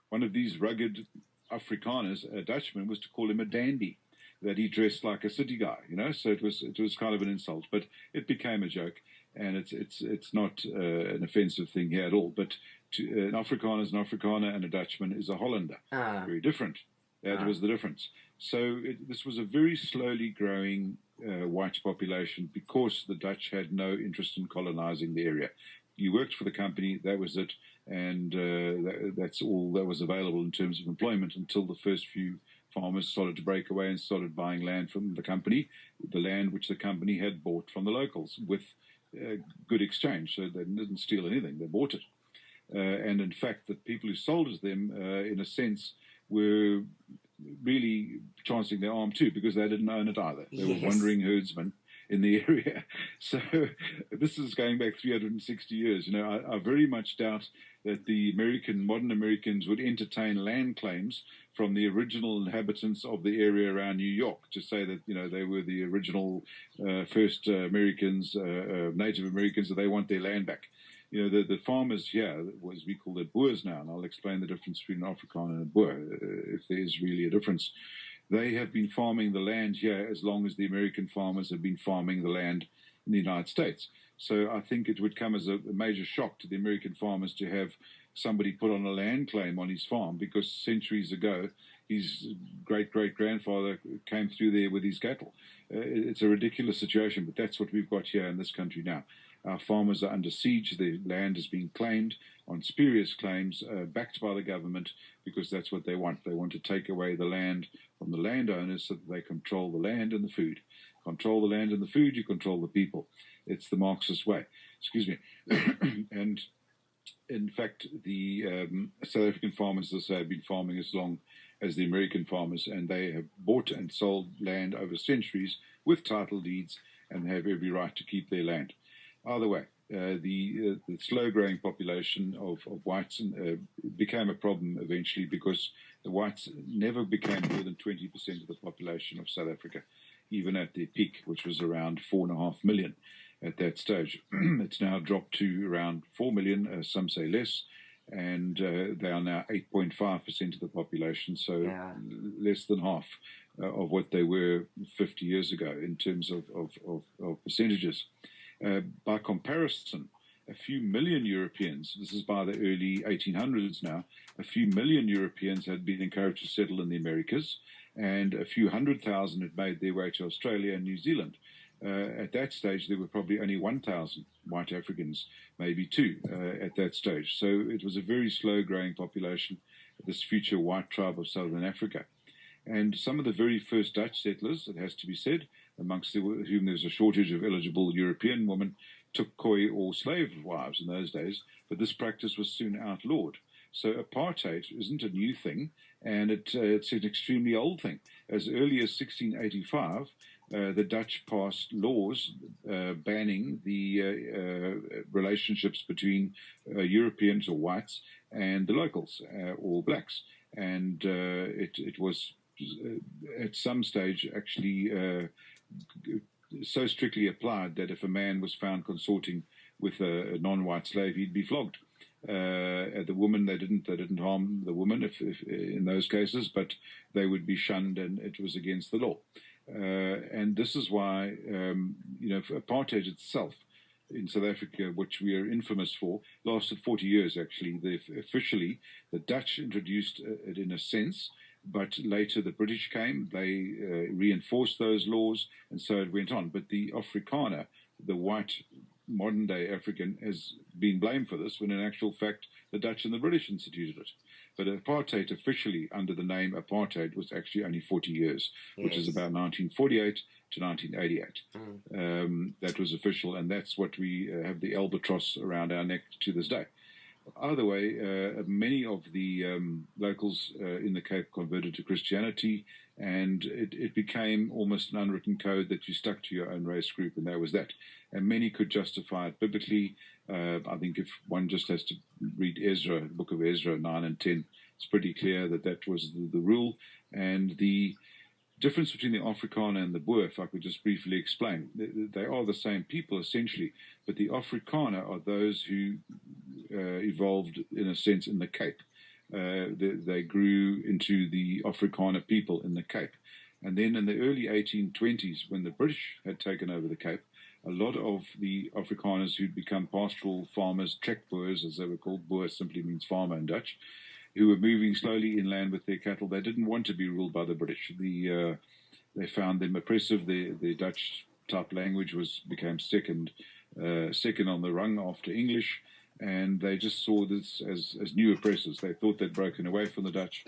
one of these rugged Afrikaners a Dutchman was to call him a dandy, that he dressed like a city guy, So it was kind of an insult, but it became a joke, and it's not an offensive thing here at all. But an Afrikaner is an Afrikaner, and a Dutchman is a Hollander. Very different. That was the difference. So this was a very slowly growing white population because the Dutch had no interest in colonizing the area. You worked for the company, that was it, and that's all that was available in terms of employment until the first few farmers started to break away and started buying land from the company, the land which the company had bought from the locals with good exchange. So they didn't steal anything, they bought it. And in fact, the people who sold it to them, in a sense, were really chancing their arm too, because they didn't own it either. They were wandering herdsmen in the area. So this is going back 360 years. I very much doubt that the modern Americans would entertain land claims from the original inhabitants of the area around New York to say that, they were the original first Americans, Native Americans, that they want their land back. the farmers here, as we call it Boers now, and I'll explain the difference between an Afrikaner and a Boer, if there is really a difference. They have been farming the land here as long as the American farmers have been farming the land in the United States. So I think it would come as a major shock to the American farmers to have somebody put on a land claim on his farm, because centuries ago his great-great-grandfather came through there with his cattle. It's a ridiculous situation, but that's what we've got here in this country now. Our farmers are under siege. The land is being claimed on spurious claims, backed by the government, because that's what they want. They want to take away the land from the landowners so that they control the land and the food. Control the land and the food, you control the people. It's the Marxist way. Excuse me. And in fact, the South African farmers, as I say, have been farming as long as the American farmers, and they have bought and sold land over centuries with title deeds and have every right to keep their land. Either way, the slow-growing population of whites became a problem eventually, because the whites never became more than 20% of the population of South Africa, even at their peak, which was around 4.5 million at that stage. It's now dropped to around 4 million, some say less, and they are now 8.5% of the population, so less than half of what they were 50 years ago in terms of percentages. By comparison, a few million Europeans, this is by the early 1800s now, a few million Europeans had been encouraged to settle in the Americas, and a few 100,000 had made their way to Australia and New Zealand. At that stage, there were probably only 1,000 white Africans, maybe two, at that stage. So it was a very slow-growing population, this future white tribe of Southern Africa. And some of the very first Dutch settlers, it has to be said, amongst whom there was a shortage of eligible European women, took Khoi or slave wives in those days, but this practice was soon outlawed. So apartheid isn't a new thing, and it's an extremely old thing. As early as 1685, the Dutch passed laws banning the relationships between Europeans or whites and the locals or blacks. And it was at some stage actually so strictly applied that if a man was found consorting with a non-white slave, he'd be flogged. The woman, they didn't harm the woman if in those cases, but they would be shunned, and it was against the law. And this is why apartheid itself in South Africa, which we are infamous for, lasted 40 years actually. Officially, the Dutch introduced it in a sense, but later the British came, they reinforced those laws, and so it went on. But the Afrikaner, the white modern-day African, has been blamed for this, when in actual fact the Dutch and the British instituted it. But apartheid, officially under the name apartheid, was actually only 40 years, which is about 1948 to 1988. That was official, and that's what we have the albatross around our neck to this day. Either way, many of the locals in the Cape converted to Christianity, and it became almost an unwritten code that you stuck to your own race group, and that was that. And many could justify it biblically. I think if one just has to read Ezra, the book of Ezra 9 and 10, it's pretty clear that that was the rule. And the difference between the Afrikaner and the Boer, if I could just briefly explain, they are the same people essentially, but the Afrikaner are those who evolved in a sense in the Cape. They grew into the Afrikaner people in the Cape. And then in the early 1820s, when the British had taken over the Cape, a lot of the Afrikaners who'd become pastoral farmers, trekboers as they were called, boer simply means farmer in Dutch, who were moving slowly inland with their cattle. They didn't want to be ruled by the British. They found them oppressive. The Dutch type language became second on the rung after English, and they just saw this as new oppressors. They thought they'd broken away from the Dutch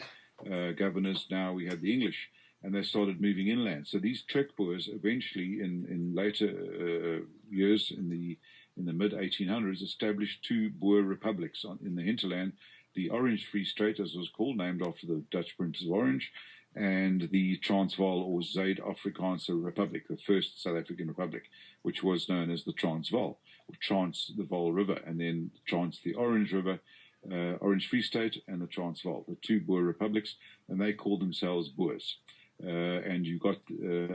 governors. Now we had the English, and they started moving inland. So these trekboers eventually, in later years, in the mid-1800s, established two Boer republics in the hinterland, the Orange Free State, as it was called, named after the Dutch Prince of Orange, and the Transvaal or Zuid-Afrikaanse Republic, the first South African republic, which was known as the Transvaal, or Trans the Vaal River, and then Trans the Orange River, Orange Free State, and the Transvaal, the two Boer republics, and they called themselves Boers. And you got,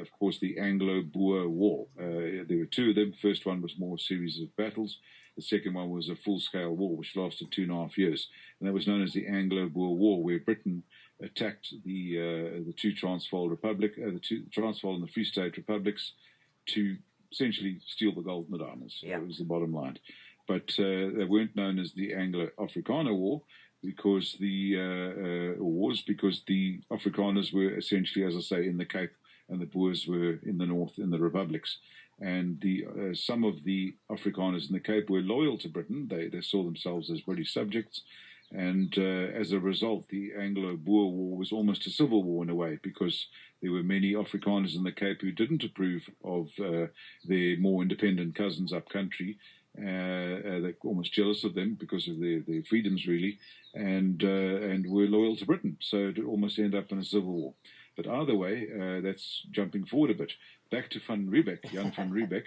of course, the Anglo-Boer War. There were two of them. The first one was more a series of battles. The second one was a full-scale war, which lasted 2.5 years, and that was known as the Anglo-Boer War, where Britain attacked the two Transvaal the Transvaal and the Free State republics to essentially steal the gold and the diamonds. Yeah. That was the bottom line. But they weren't known as the Anglo-Afrikaner War because the Afrikaners were essentially, as I say, in the Cape, and the Boers were in the north in the republics. And some of the Afrikaners in the Cape were loyal to Britain. They saw themselves as British subjects. And as a result, the Anglo-Boer War was almost a civil war in a way, because there were many Afrikaners in the Cape who didn't approve of their more independent cousins up country. They're almost jealous of them because of their freedoms, really, and were loyal to Britain. So it almost ended up in a civil war. But either way, that's jumping forward a bit. Back to Van Riebeck, Jan van Riebeck.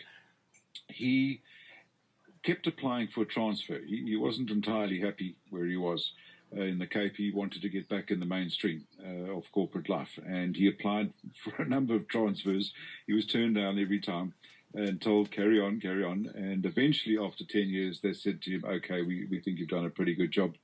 He kept applying for a transfer. He wasn't entirely happy where he was in the Cape. He wanted to get back in the mainstream of corporate life, and he applied for a number of transfers. He was turned down every time and told, carry on. And eventually, after 10 years, they said to him, okay, we think you've done a pretty good job,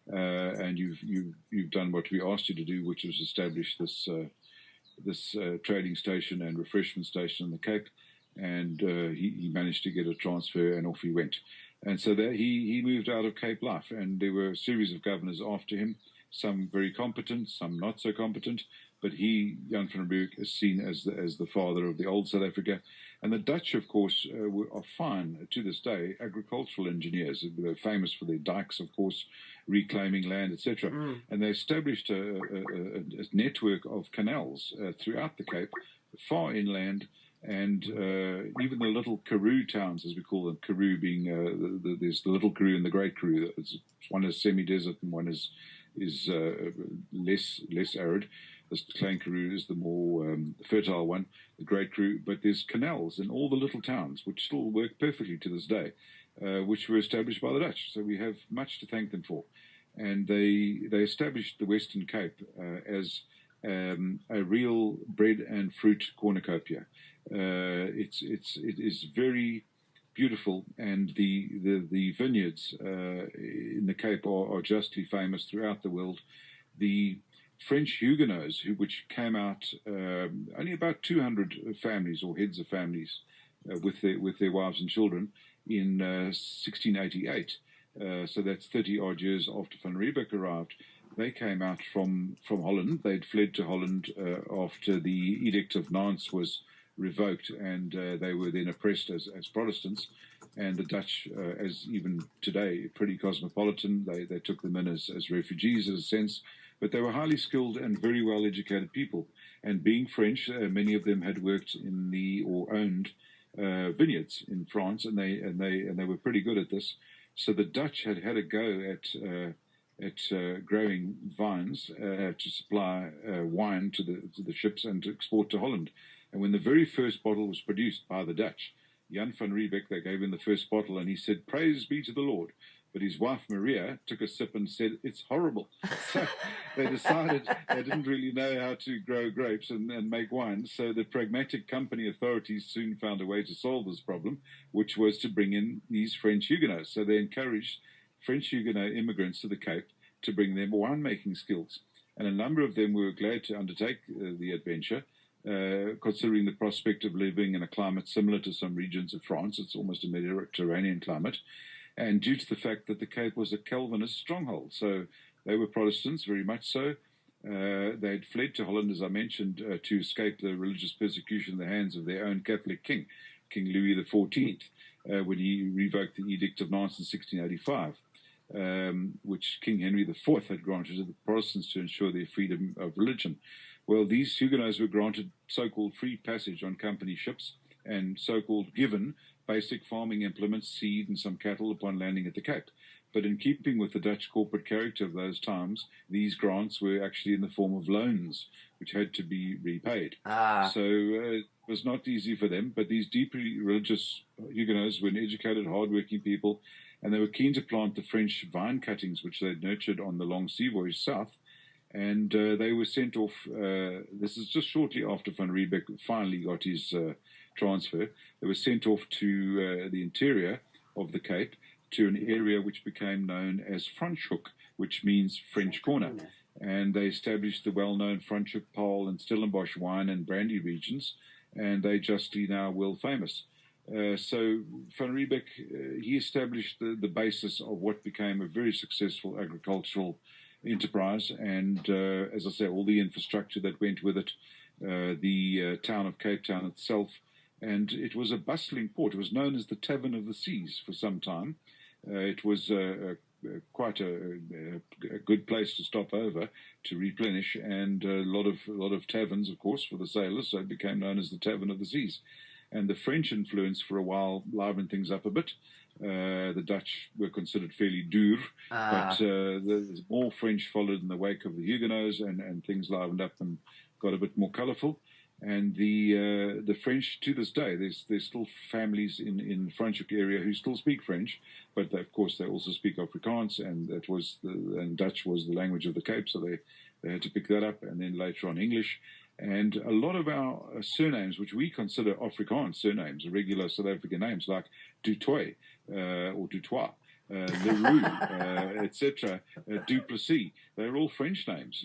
and you've done what we asked you to do, which was establish this trading station and refreshment station in the Cape. And he managed to get a transfer, and off he went. And so that he moved out of Cape life, and there were a series of governors after him, some very competent, some not so competent. But Jan van Riebeck, is seen as the father of the old South Africa. And the Dutch, of course, are fine to this day agricultural engineers. They're famous for their dikes, of course, reclaiming land, etc. And they established a network of canals throughout the Cape, far inland, and even the little Karoo towns, as we call them, Karoo being there's the little Karoo and the Great Karoo. One is semi-desert and one is less arid. The Klein Karoo is the more fertile one, the Great Karoo. But there's canals in all the little towns, which still work perfectly to this day, which were established by the Dutch. So we have much to thank them for. And they established the Western Cape as a real bread and fruit cornucopia. It is very beautiful, and the vineyards in the Cape are justly famous throughout the world. The French Huguenots, which came out, only about 200 families or heads of families with their wives and children in 1688. So that's 30 odd years after Van Riebeck arrived. They came out from Holland. They'd fled to Holland after the Edict of Nantes was revoked, and they were then oppressed as Protestants. And the Dutch, as even today, pretty cosmopolitan. They took them in as refugees, in a sense, but they were highly skilled and very well educated people. And being French, many of them had worked or owned vineyards in France, and they were pretty good at this. So the Dutch had a go at growing vines to supply wine to the ships and to export to Holland. And when the very first bottle was produced by the Dutch, Jan van Riebeck, they gave him the first bottle, and he said, "Praise be to the Lord." But his wife, Maria, took a sip and said, "It's horrible." So they decided they didn't really know how to grow grapes and make wine. So the pragmatic company authorities soon found a way to solve this problem, which was to bring in these French Huguenots. So they encouraged French Huguenot immigrants to the Cape to bring them winemaking skills. And a number of them were glad to undertake the adventure, considering the prospect of living in a climate similar to some regions of France. It's almost a Mediterranean climate. And due to the fact that the Cape was a Calvinist stronghold. So they were Protestants, very much so. They'd fled to Holland, as I mentioned, to escape the religious persecution in the hands of their own Catholic king, King Louis XIV, when he revoked the Edict of Nantes in 1685, which King Henry IV had granted to the Protestants to ensure their freedom of religion. Well, these Huguenots were granted so-called free passage on company ships and so-called given basic farming implements, seed, and some cattle upon landing at the Cape. But in keeping with the Dutch corporate character of those times, these grants were actually in the form of loans, which had to be repaid. So it was not easy for them, but these deeply religious Huguenots were educated, hard-working people, and they were keen to plant the French vine cuttings, which they'd nurtured on the long sea voyage south. And they were sent off, this is just shortly after Van Riebeck finally got his transfer. They were sent off to the interior of the Cape to an area which became known as Franschhoek, which means French Corner. And they established the well-known Franschhoek Paarl and Stellenbosch wine and brandy regions, and they justly now world famous. So Van Riebeck, he established the basis of what became a very successful agricultural enterprise, and as I say, all the infrastructure that went with it, the town of Cape Town itself, and it was a bustling port. It was known as the Tavern of the Seas for some time. It was quite a good place to stop over to replenish, and a lot of taverns, of course, for the sailors. So it became known as the Tavern of the Seas. And the French influence for a while livened things up a bit. The Dutch were considered fairly dur, but the more French followed in the wake of the Huguenots, and things livened up and got a bit more colourful. And the French, to this day, there's still families in the Franschhoek area who still speak French, but of course they also speak Afrikaans, and and Dutch was the language of the Cape, so they had to pick that up, and then later on English. And a lot of our surnames, which we consider Afrikaans surnames, regular South African names like Dutoy or Dutois, Leroux, etc., Duplessis, they're all French names.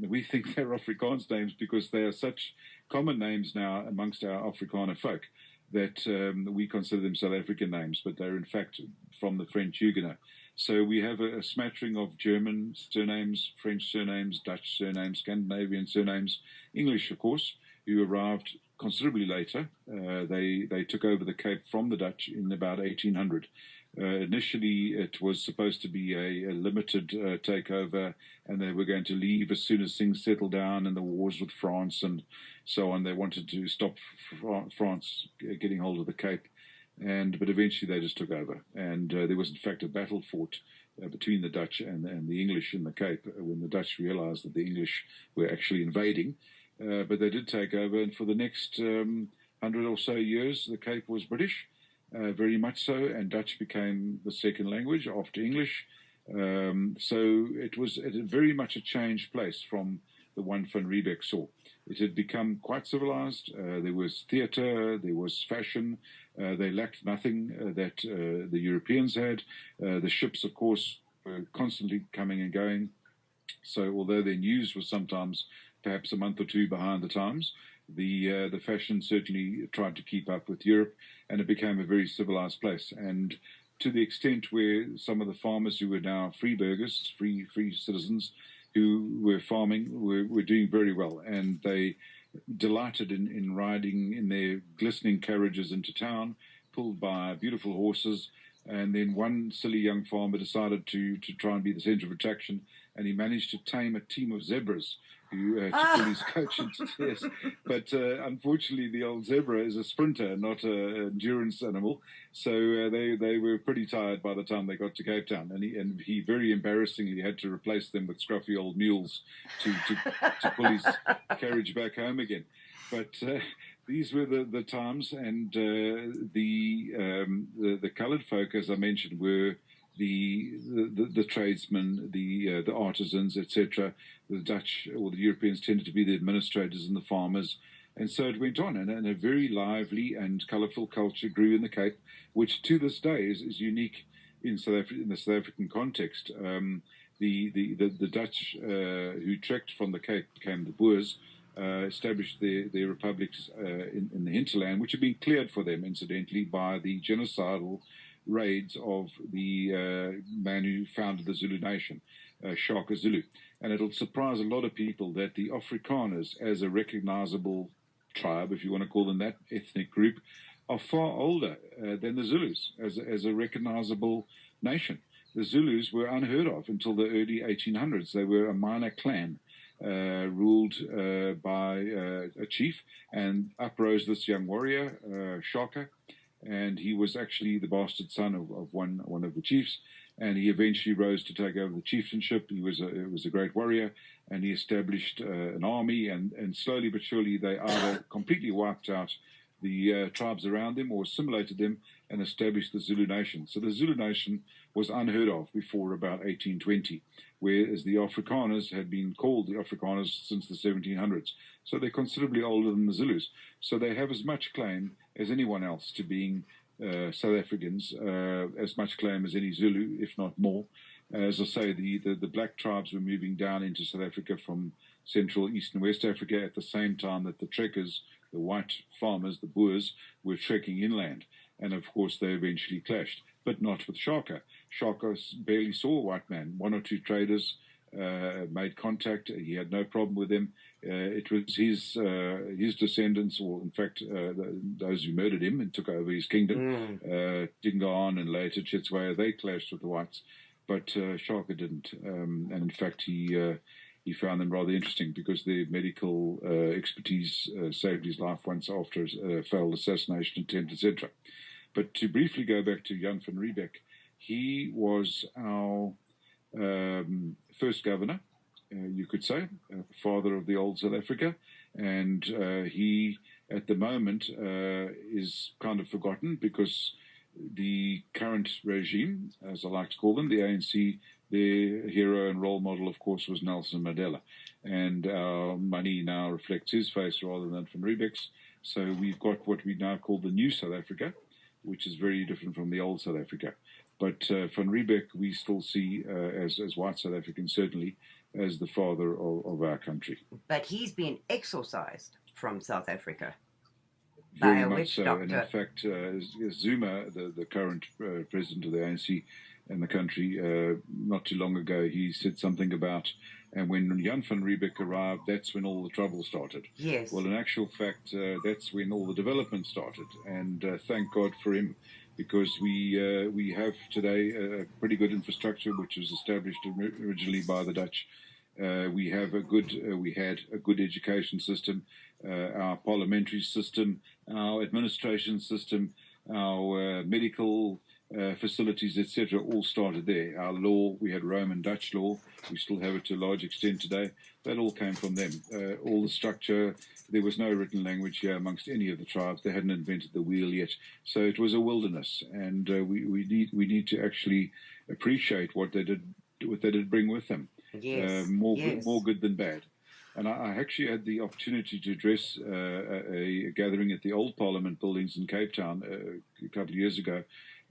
We think they're Afrikaans names because they are such common names now amongst our Afrikaner folk that we consider them South African names, but they're in fact from the French Huguenot. So we have a smattering of German surnames, French surnames, Dutch surnames, Scandinavian surnames, English, of course, who arrived considerably later. They took over the Cape from the Dutch in about 1800. Initially, it was supposed to be a limited takeover, and they were going to leave as soon as things settled down and the wars with France and so on. They wanted to stop France getting hold of the Cape. But eventually they just took over, and there was in fact a battle fought between the Dutch and the English in the Cape when the Dutch realized that the English were actually invading. But they did take over, and for the next 100 or so years, the Cape was British, very much so, and Dutch became the second language after English. So it was very much a changed place from the one Van Riebeck saw. It had become quite civilized. There was theatre, there was fashion. They lacked nothing that the Europeans had. The ships, of course, were constantly coming and going. So although their news was sometimes perhaps a month or two behind the times, the fashion certainly tried to keep up with Europe, and it became a very civilized place. And to the extent where some of the farmers who were now free burghers, free citizens, who were farming, were doing very well, and they delighted in riding in their glistening carriages into town, pulled by beautiful horses. And then one silly young farmer decided to try and be the centre of attraction, and he managed to tame a team of zebras who to pull his coach into tears. But unfortunately, the old zebra is a sprinter, not an endurance animal. So they were pretty tired by the time they got to Cape Town. And he very embarrassingly had to replace them with scruffy old mules to pull his carriage back home again. But these were the times, and the coloured folk, as I mentioned, were the tradesmen, the artisans, etc. The Dutch or the Europeans tended to be the administrators and the farmers, and so it went on. And a very lively and colourful culture grew in the Cape, which to this day is unique in the South African context. The Dutch who trekked from the Cape became the Boers. Established their republics in the hinterland, which had been cleared for them, incidentally, by the genocidal raids of the man who founded the Zulu nation, Shaka Zulu. And it'll surprise a lot of people that the Afrikaners, as a recognizable tribe, if you want to call them that, ethnic group, are far older than the Zulus as a recognizable nation. The Zulus were unheard of until the early 1800s. They were a minor clan. Ruled by a chief, and up rose this young warrior, Shaka, and he was actually the bastard son of one of the chiefs, and he eventually rose to take over the chieftainship. He was a great warrior, and he established an army, and slowly but surely they either completely wiped out the tribes around them or assimilated them and established the Zulu nation. So the Zulu nation was unheard of before about 1820, whereas the Afrikaners had been called the Afrikaners since the 1700s. So they're considerably older than the Zulus. So they have as much claim as anyone else to being South Africans as much claim as any Zulu, if not more. As I say, the black tribes were moving down into South Africa from Central, East, and West Africa at the same time that the trekkers, the white farmers, the Boers, were trekking inland. And of course, they eventually clashed, but not with Shaka. Shaka barely saw a white man. One or two traders made contact. He had no problem with them. It was his descendants, or in fact, those who murdered him and took over his kingdom, Dingaan and later Chetswaya, they clashed with the whites, but Shaka didn't. And in fact, he found them rather interesting because their medical expertise saved his life once after a failed assassination attempt, etc. But to briefly go back to Jan van Riebeeck, he was our first governor, you could say, father of the old South Africa, and he, at the moment, is kind of forgotten because the current regime, as I like to call them, the ANC, their hero and role model, of course, was Nelson Mandela, and our money now reflects his face rather than Van Riebeeck's. So we've got what we now call the new South Africa, which is very different from the old South Africa. But Van Riebeeck, we still see as white South Africans, certainly, as the father of our country. But he's been exorcised from South Africa Very by a much witch so. doctor. And in fact, Zuma, the current president of the ANC and the country, not too long ago, he said something about, and when Jan van Riebeeck arrived, that's when all the trouble started. Yes. Well, in actual fact, that's when all the development started. And thank God for him, because we have today a pretty good infrastructure, which was established originally by the Dutch. We had a good education system, our parliamentary system, our administration system, our medical facilities, etc., all started there. Our law, we had Roman Dutch law. We still have it to a large extent today. That all came from them. All the structure, there was no written language here amongst any of the tribes. They hadn't invented the wheel yet. So it was a wilderness, and we need to actually appreciate what they did bring with them. Yes. More good than bad. And I actually had the opportunity to address a gathering at the old Parliament buildings in Cape Town a couple of years ago.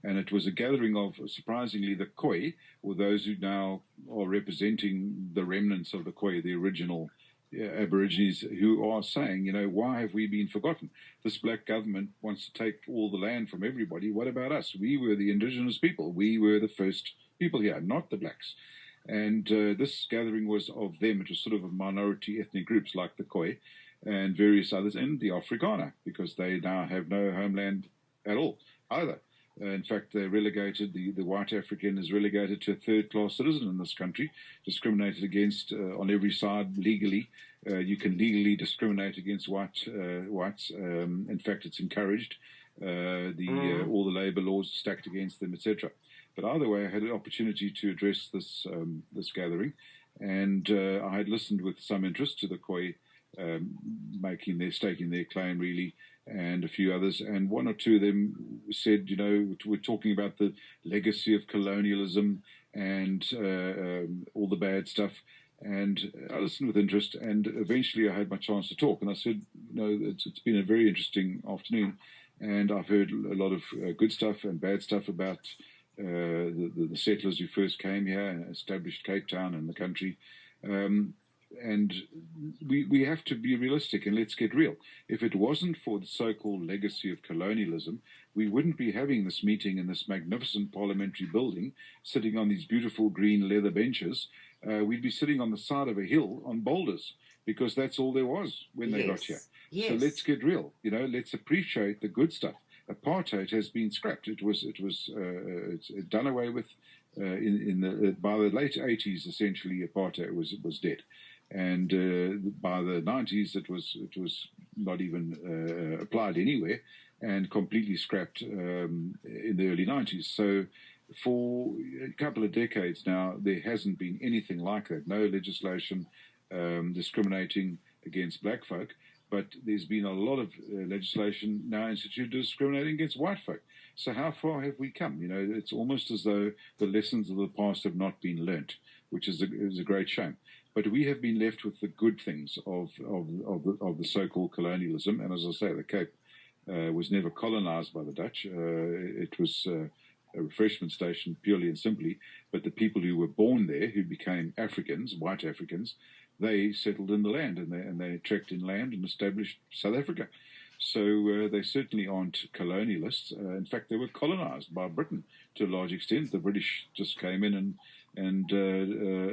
And it was a gathering of, surprisingly, the Khoi, or those who now are representing the remnants of the Khoi, the original Aborigines, who are saying, why have we been forgotten? This black government wants to take all the land from everybody. What about us? We were the indigenous people. We were the first people here, not the blacks. And this gathering was of them. It was sort of a minority ethnic groups like the Khoi and various others, and the Afrikaner, because they now have no homeland at all either. In fact, they relegated, the white African is relegated to a third-class citizen in this country, discriminated against on every side legally. You can legally discriminate against whites. In fact, it's encouraged. All the labour laws stacked against them, etc. But either way, I had an opportunity to address this gathering, and I had listened with some interest to the Khoi staking their claim, really, and a few others. And one or two of them said, we're talking about the legacy of colonialism and all the bad stuff. And I listened with interest, and eventually I had my chance to talk. And I said, it's been a very interesting afternoon, and I've heard a lot of good stuff and bad stuff about the settlers who first came here and established Cape Town and the country. And we have to be realistic, and let's get real. If it wasn't for the so-called legacy of colonialism, we wouldn't be having this meeting in this magnificent parliamentary building, sitting on these beautiful green leather benches. We'd be sitting on the side of a hill on boulders, because that's all there was when they got here. Yes. So let's get real. Let's appreciate the good stuff. Apartheid has been scrapped. It's done away with by the late 80s. Essentially, apartheid was dead. And by the 90s, it was not even applied anywhere, and completely scrapped in the early 90s. So for a couple of decades now, there hasn't been anything like that. No legislation discriminating against black folk, but there's been a lot of legislation now instituted discriminating against white folk. So how far have we come? It's almost as though the lessons of the past have not been learnt, which is a great shame. But we have been left with the good things of the so-called colonialism, and as I say, the Cape was never colonized by the Dutch. It was a refreshment station purely and simply, but the people who were born there, who became Africans, white Africans, they settled in the land, and they trekked inland and established South Africa. So they certainly aren't colonialists. In fact, they were colonized by Britain to a large extent. The British just came in and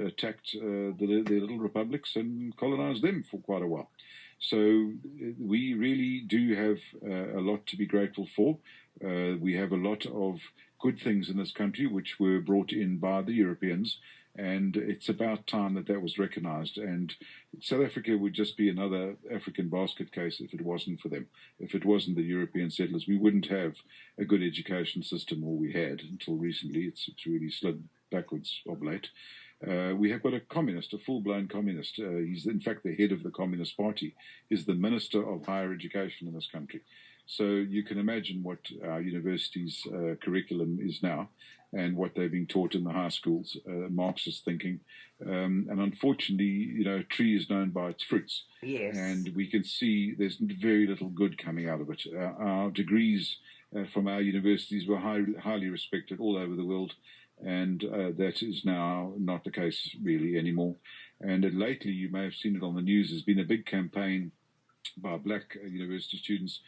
attacked their little republics and colonized them for quite a while. So we really do have a lot to be grateful for. We have a lot of good things in this country which were brought in by the Europeans, and it's about time that that was recognized. And South Africa would just be another African basket case if it wasn't for them. If it wasn't the European settlers, we wouldn't have a good education system, or we had until recently. It's really slid backwards of late. We have got a communist, a full-blown communist. He's, in fact, the head of the Communist Party, is the Minister of Higher Education in this country. So you can imagine what our university's curriculum is now and what they're being taught in the high schools, Marxist thinking. And unfortunately, you know, a tree is known by its fruits. Yes. And we can see there's very little good coming out of it. Our degrees from our universities were highly respected all over the world. And that is now not the case really anymore. And lately, you may have seen it on the news, there's been a big campaign by black university students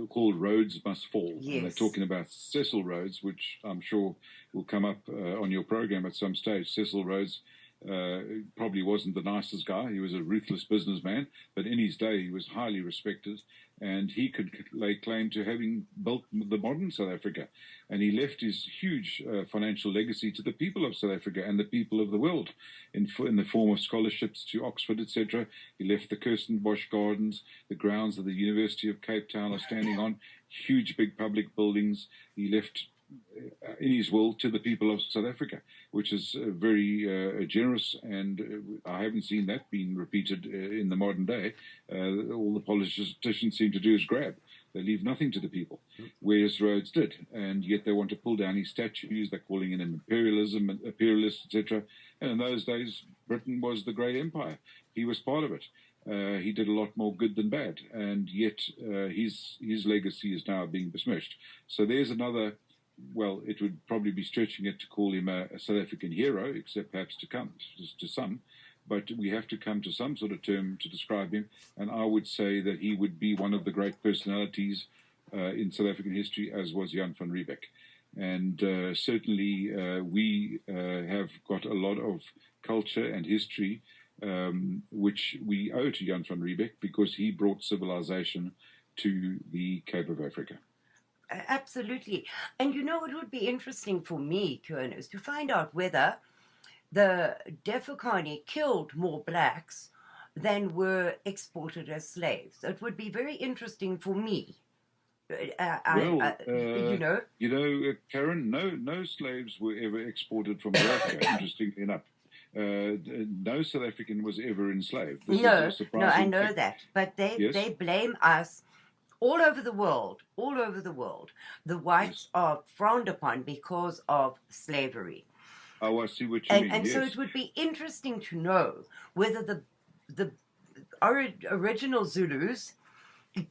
called Rhodes Must Fall. Yes. And they're talking about Cecil Rhodes, which I'm sure will come up on your program at some stage. Cecil Rhodes probably wasn't the nicest guy. He was a ruthless businessman, but in his day he was highly respected, and he could lay claim to having built the modern South Africa. And he left his huge financial legacy to the people of South Africa and the people of the world in the form of scholarships to Oxford, etc. He left the Kirstenbosch Gardens, the grounds of the University of Cape Town are standing on, huge big public buildings. He left in his will to the people of South Africa, which is very generous, and I haven't seen that being repeated in the modern day. All the politicians seem to do is grab. They leave nothing to the people, whereas Rhodes did, and yet they want to pull down his statues. They're calling him imperialist, etc. And in those days, Britain was the great empire. He was part of it. He did a lot more good than bad, and yet his legacy is now being besmirched. So there's another. Well, it would probably be stretching it to call him a South African hero, except perhaps to some. But we have to come to some sort of term to describe him, and I would say that he would be one of the great personalities in South African history, as was Jan van Riebeeck. And certainly we have got a lot of culture and history which we owe to Jan van Riebeeck, because he brought civilization to the Cape of Africa. Absolutely. And you know, it would be interesting for me, Cuan, is to find out whether the Defukani killed more blacks than were exported as slaves. It would be very interesting for me. You know, Karin, no slaves were ever exported from Africa. Interestingly enough, no South African was ever enslaved. No, I know that, but they blame us. All over the world, the whites are frowned upon because of slavery. Oh, I see what you mean. And so it would be interesting to know whether the original Zulus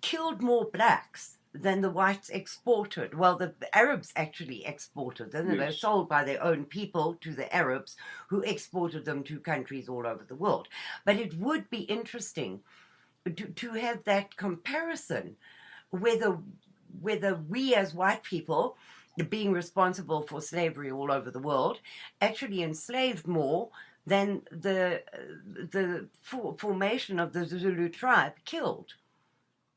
killed more blacks than the whites exported. Well, the Arabs actually exported them. They were sold by their own people to the Arabs, who exported them to countries all over the world. But it would be interesting to have that comparison, whether we as white people, being responsible for slavery all over the world, actually enslaved more than the formation of the Zulu tribe killed.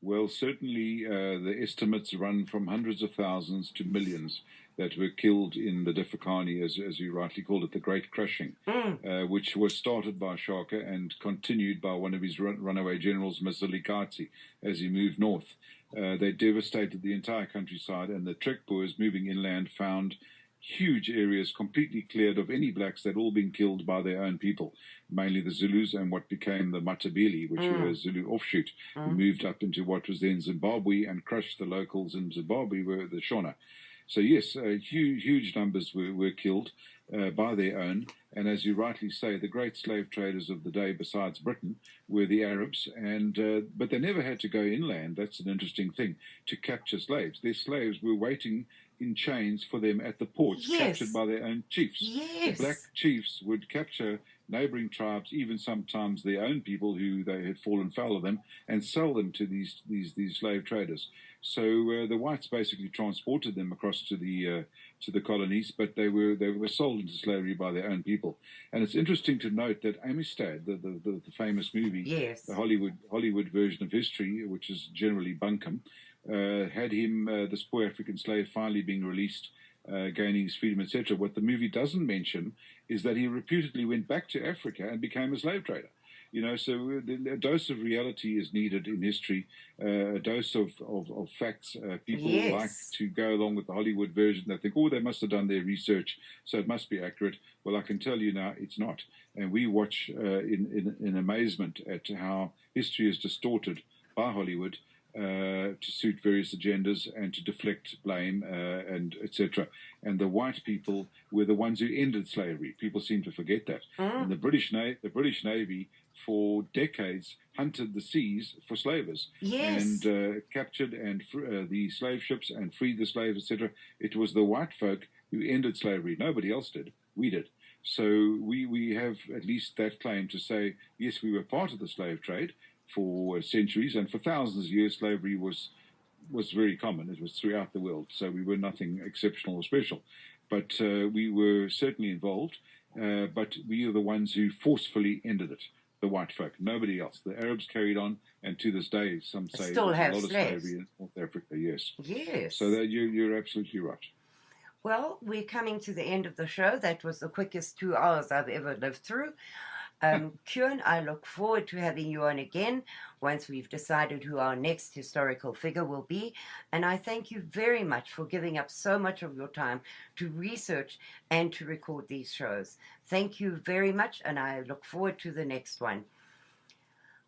Well, certainly the estimates run from hundreds of thousands to millions that were killed in the Defukani, as you rightly called it, the Great Crushing, which was started by Shaka and continued by one of his runaway generals, Masilikatsi, as he moved north. They devastated the entire countryside, and the Trek Boers moving inland found huge areas completely cleared of any blacks that had all been killed by their own people, mainly the Zulus and what became the Matabele, which were a Zulu offshoot, who moved up into what was then Zimbabwe and crushed the locals in Zimbabwe, were the Shona. So yes, huge numbers were killed, by their own. And as you rightly say, the great slave traders of the day, besides Britain, were the Arabs. But they never had to go inland. That's an interesting thing, to capture slaves. Their slaves were waiting in chains for them at the ports, captured by their own chiefs. Yes. The black chiefs would capture neighboring tribes, even sometimes their own people who they had fallen foul of them, and sell them to these slave traders. So the whites basically transported them across to the colonies, but they were sold into slavery by their own people. And it's interesting to note that Amistad, the famous movie, the Hollywood version of history, which is generally bunkum, had him, this poor African slave, finally being released, gaining his freedom, etc. What the movie doesn't mention is that he reputedly went back to Africa and became a slave trader. So a dose of reality is needed in history, a dose of facts. People like to go along with the Hollywood version. They think, oh, they must have done their research, so it must be accurate. Well, I can tell you now, it's not. And we watch in amazement at how history is distorted by Hollywood to suit various agendas and to deflect blame and etc. And the white people were the ones who ended slavery. People seem to forget that. And the British Navy for decades hunted the seas for slavers and captured the slave ships and freed the slaves, etc. It was the white folk who ended slavery. Nobody else did. We did. So we have at least that claim to say, yes, we were part of the slave trade for centuries, and for thousands of years slavery was very common. It was throughout the world, so we were nothing exceptional or special. But we were certainly involved, but we are the ones who forcefully ended it, the white folk, nobody else. The Arabs carried on, and to this day, some say still there's have a lot slaves. of slavery in North Africa, yes. Yes. So that you're absolutely right. Well, we're coming to the end of the show. That was the quickest 2 hours I've ever lived through. Cuan, I look forward to having you on again once we've decided who our next historical figure will be. And I thank you very much for giving up so much of your time to research and to record these shows. Thank you very much, and I look forward to the next one.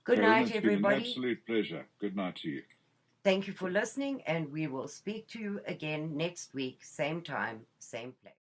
Good night, everybody. It's been an absolute pleasure. Good night to you. Thank you for listening, and we will speak to you again next week, same time, same place.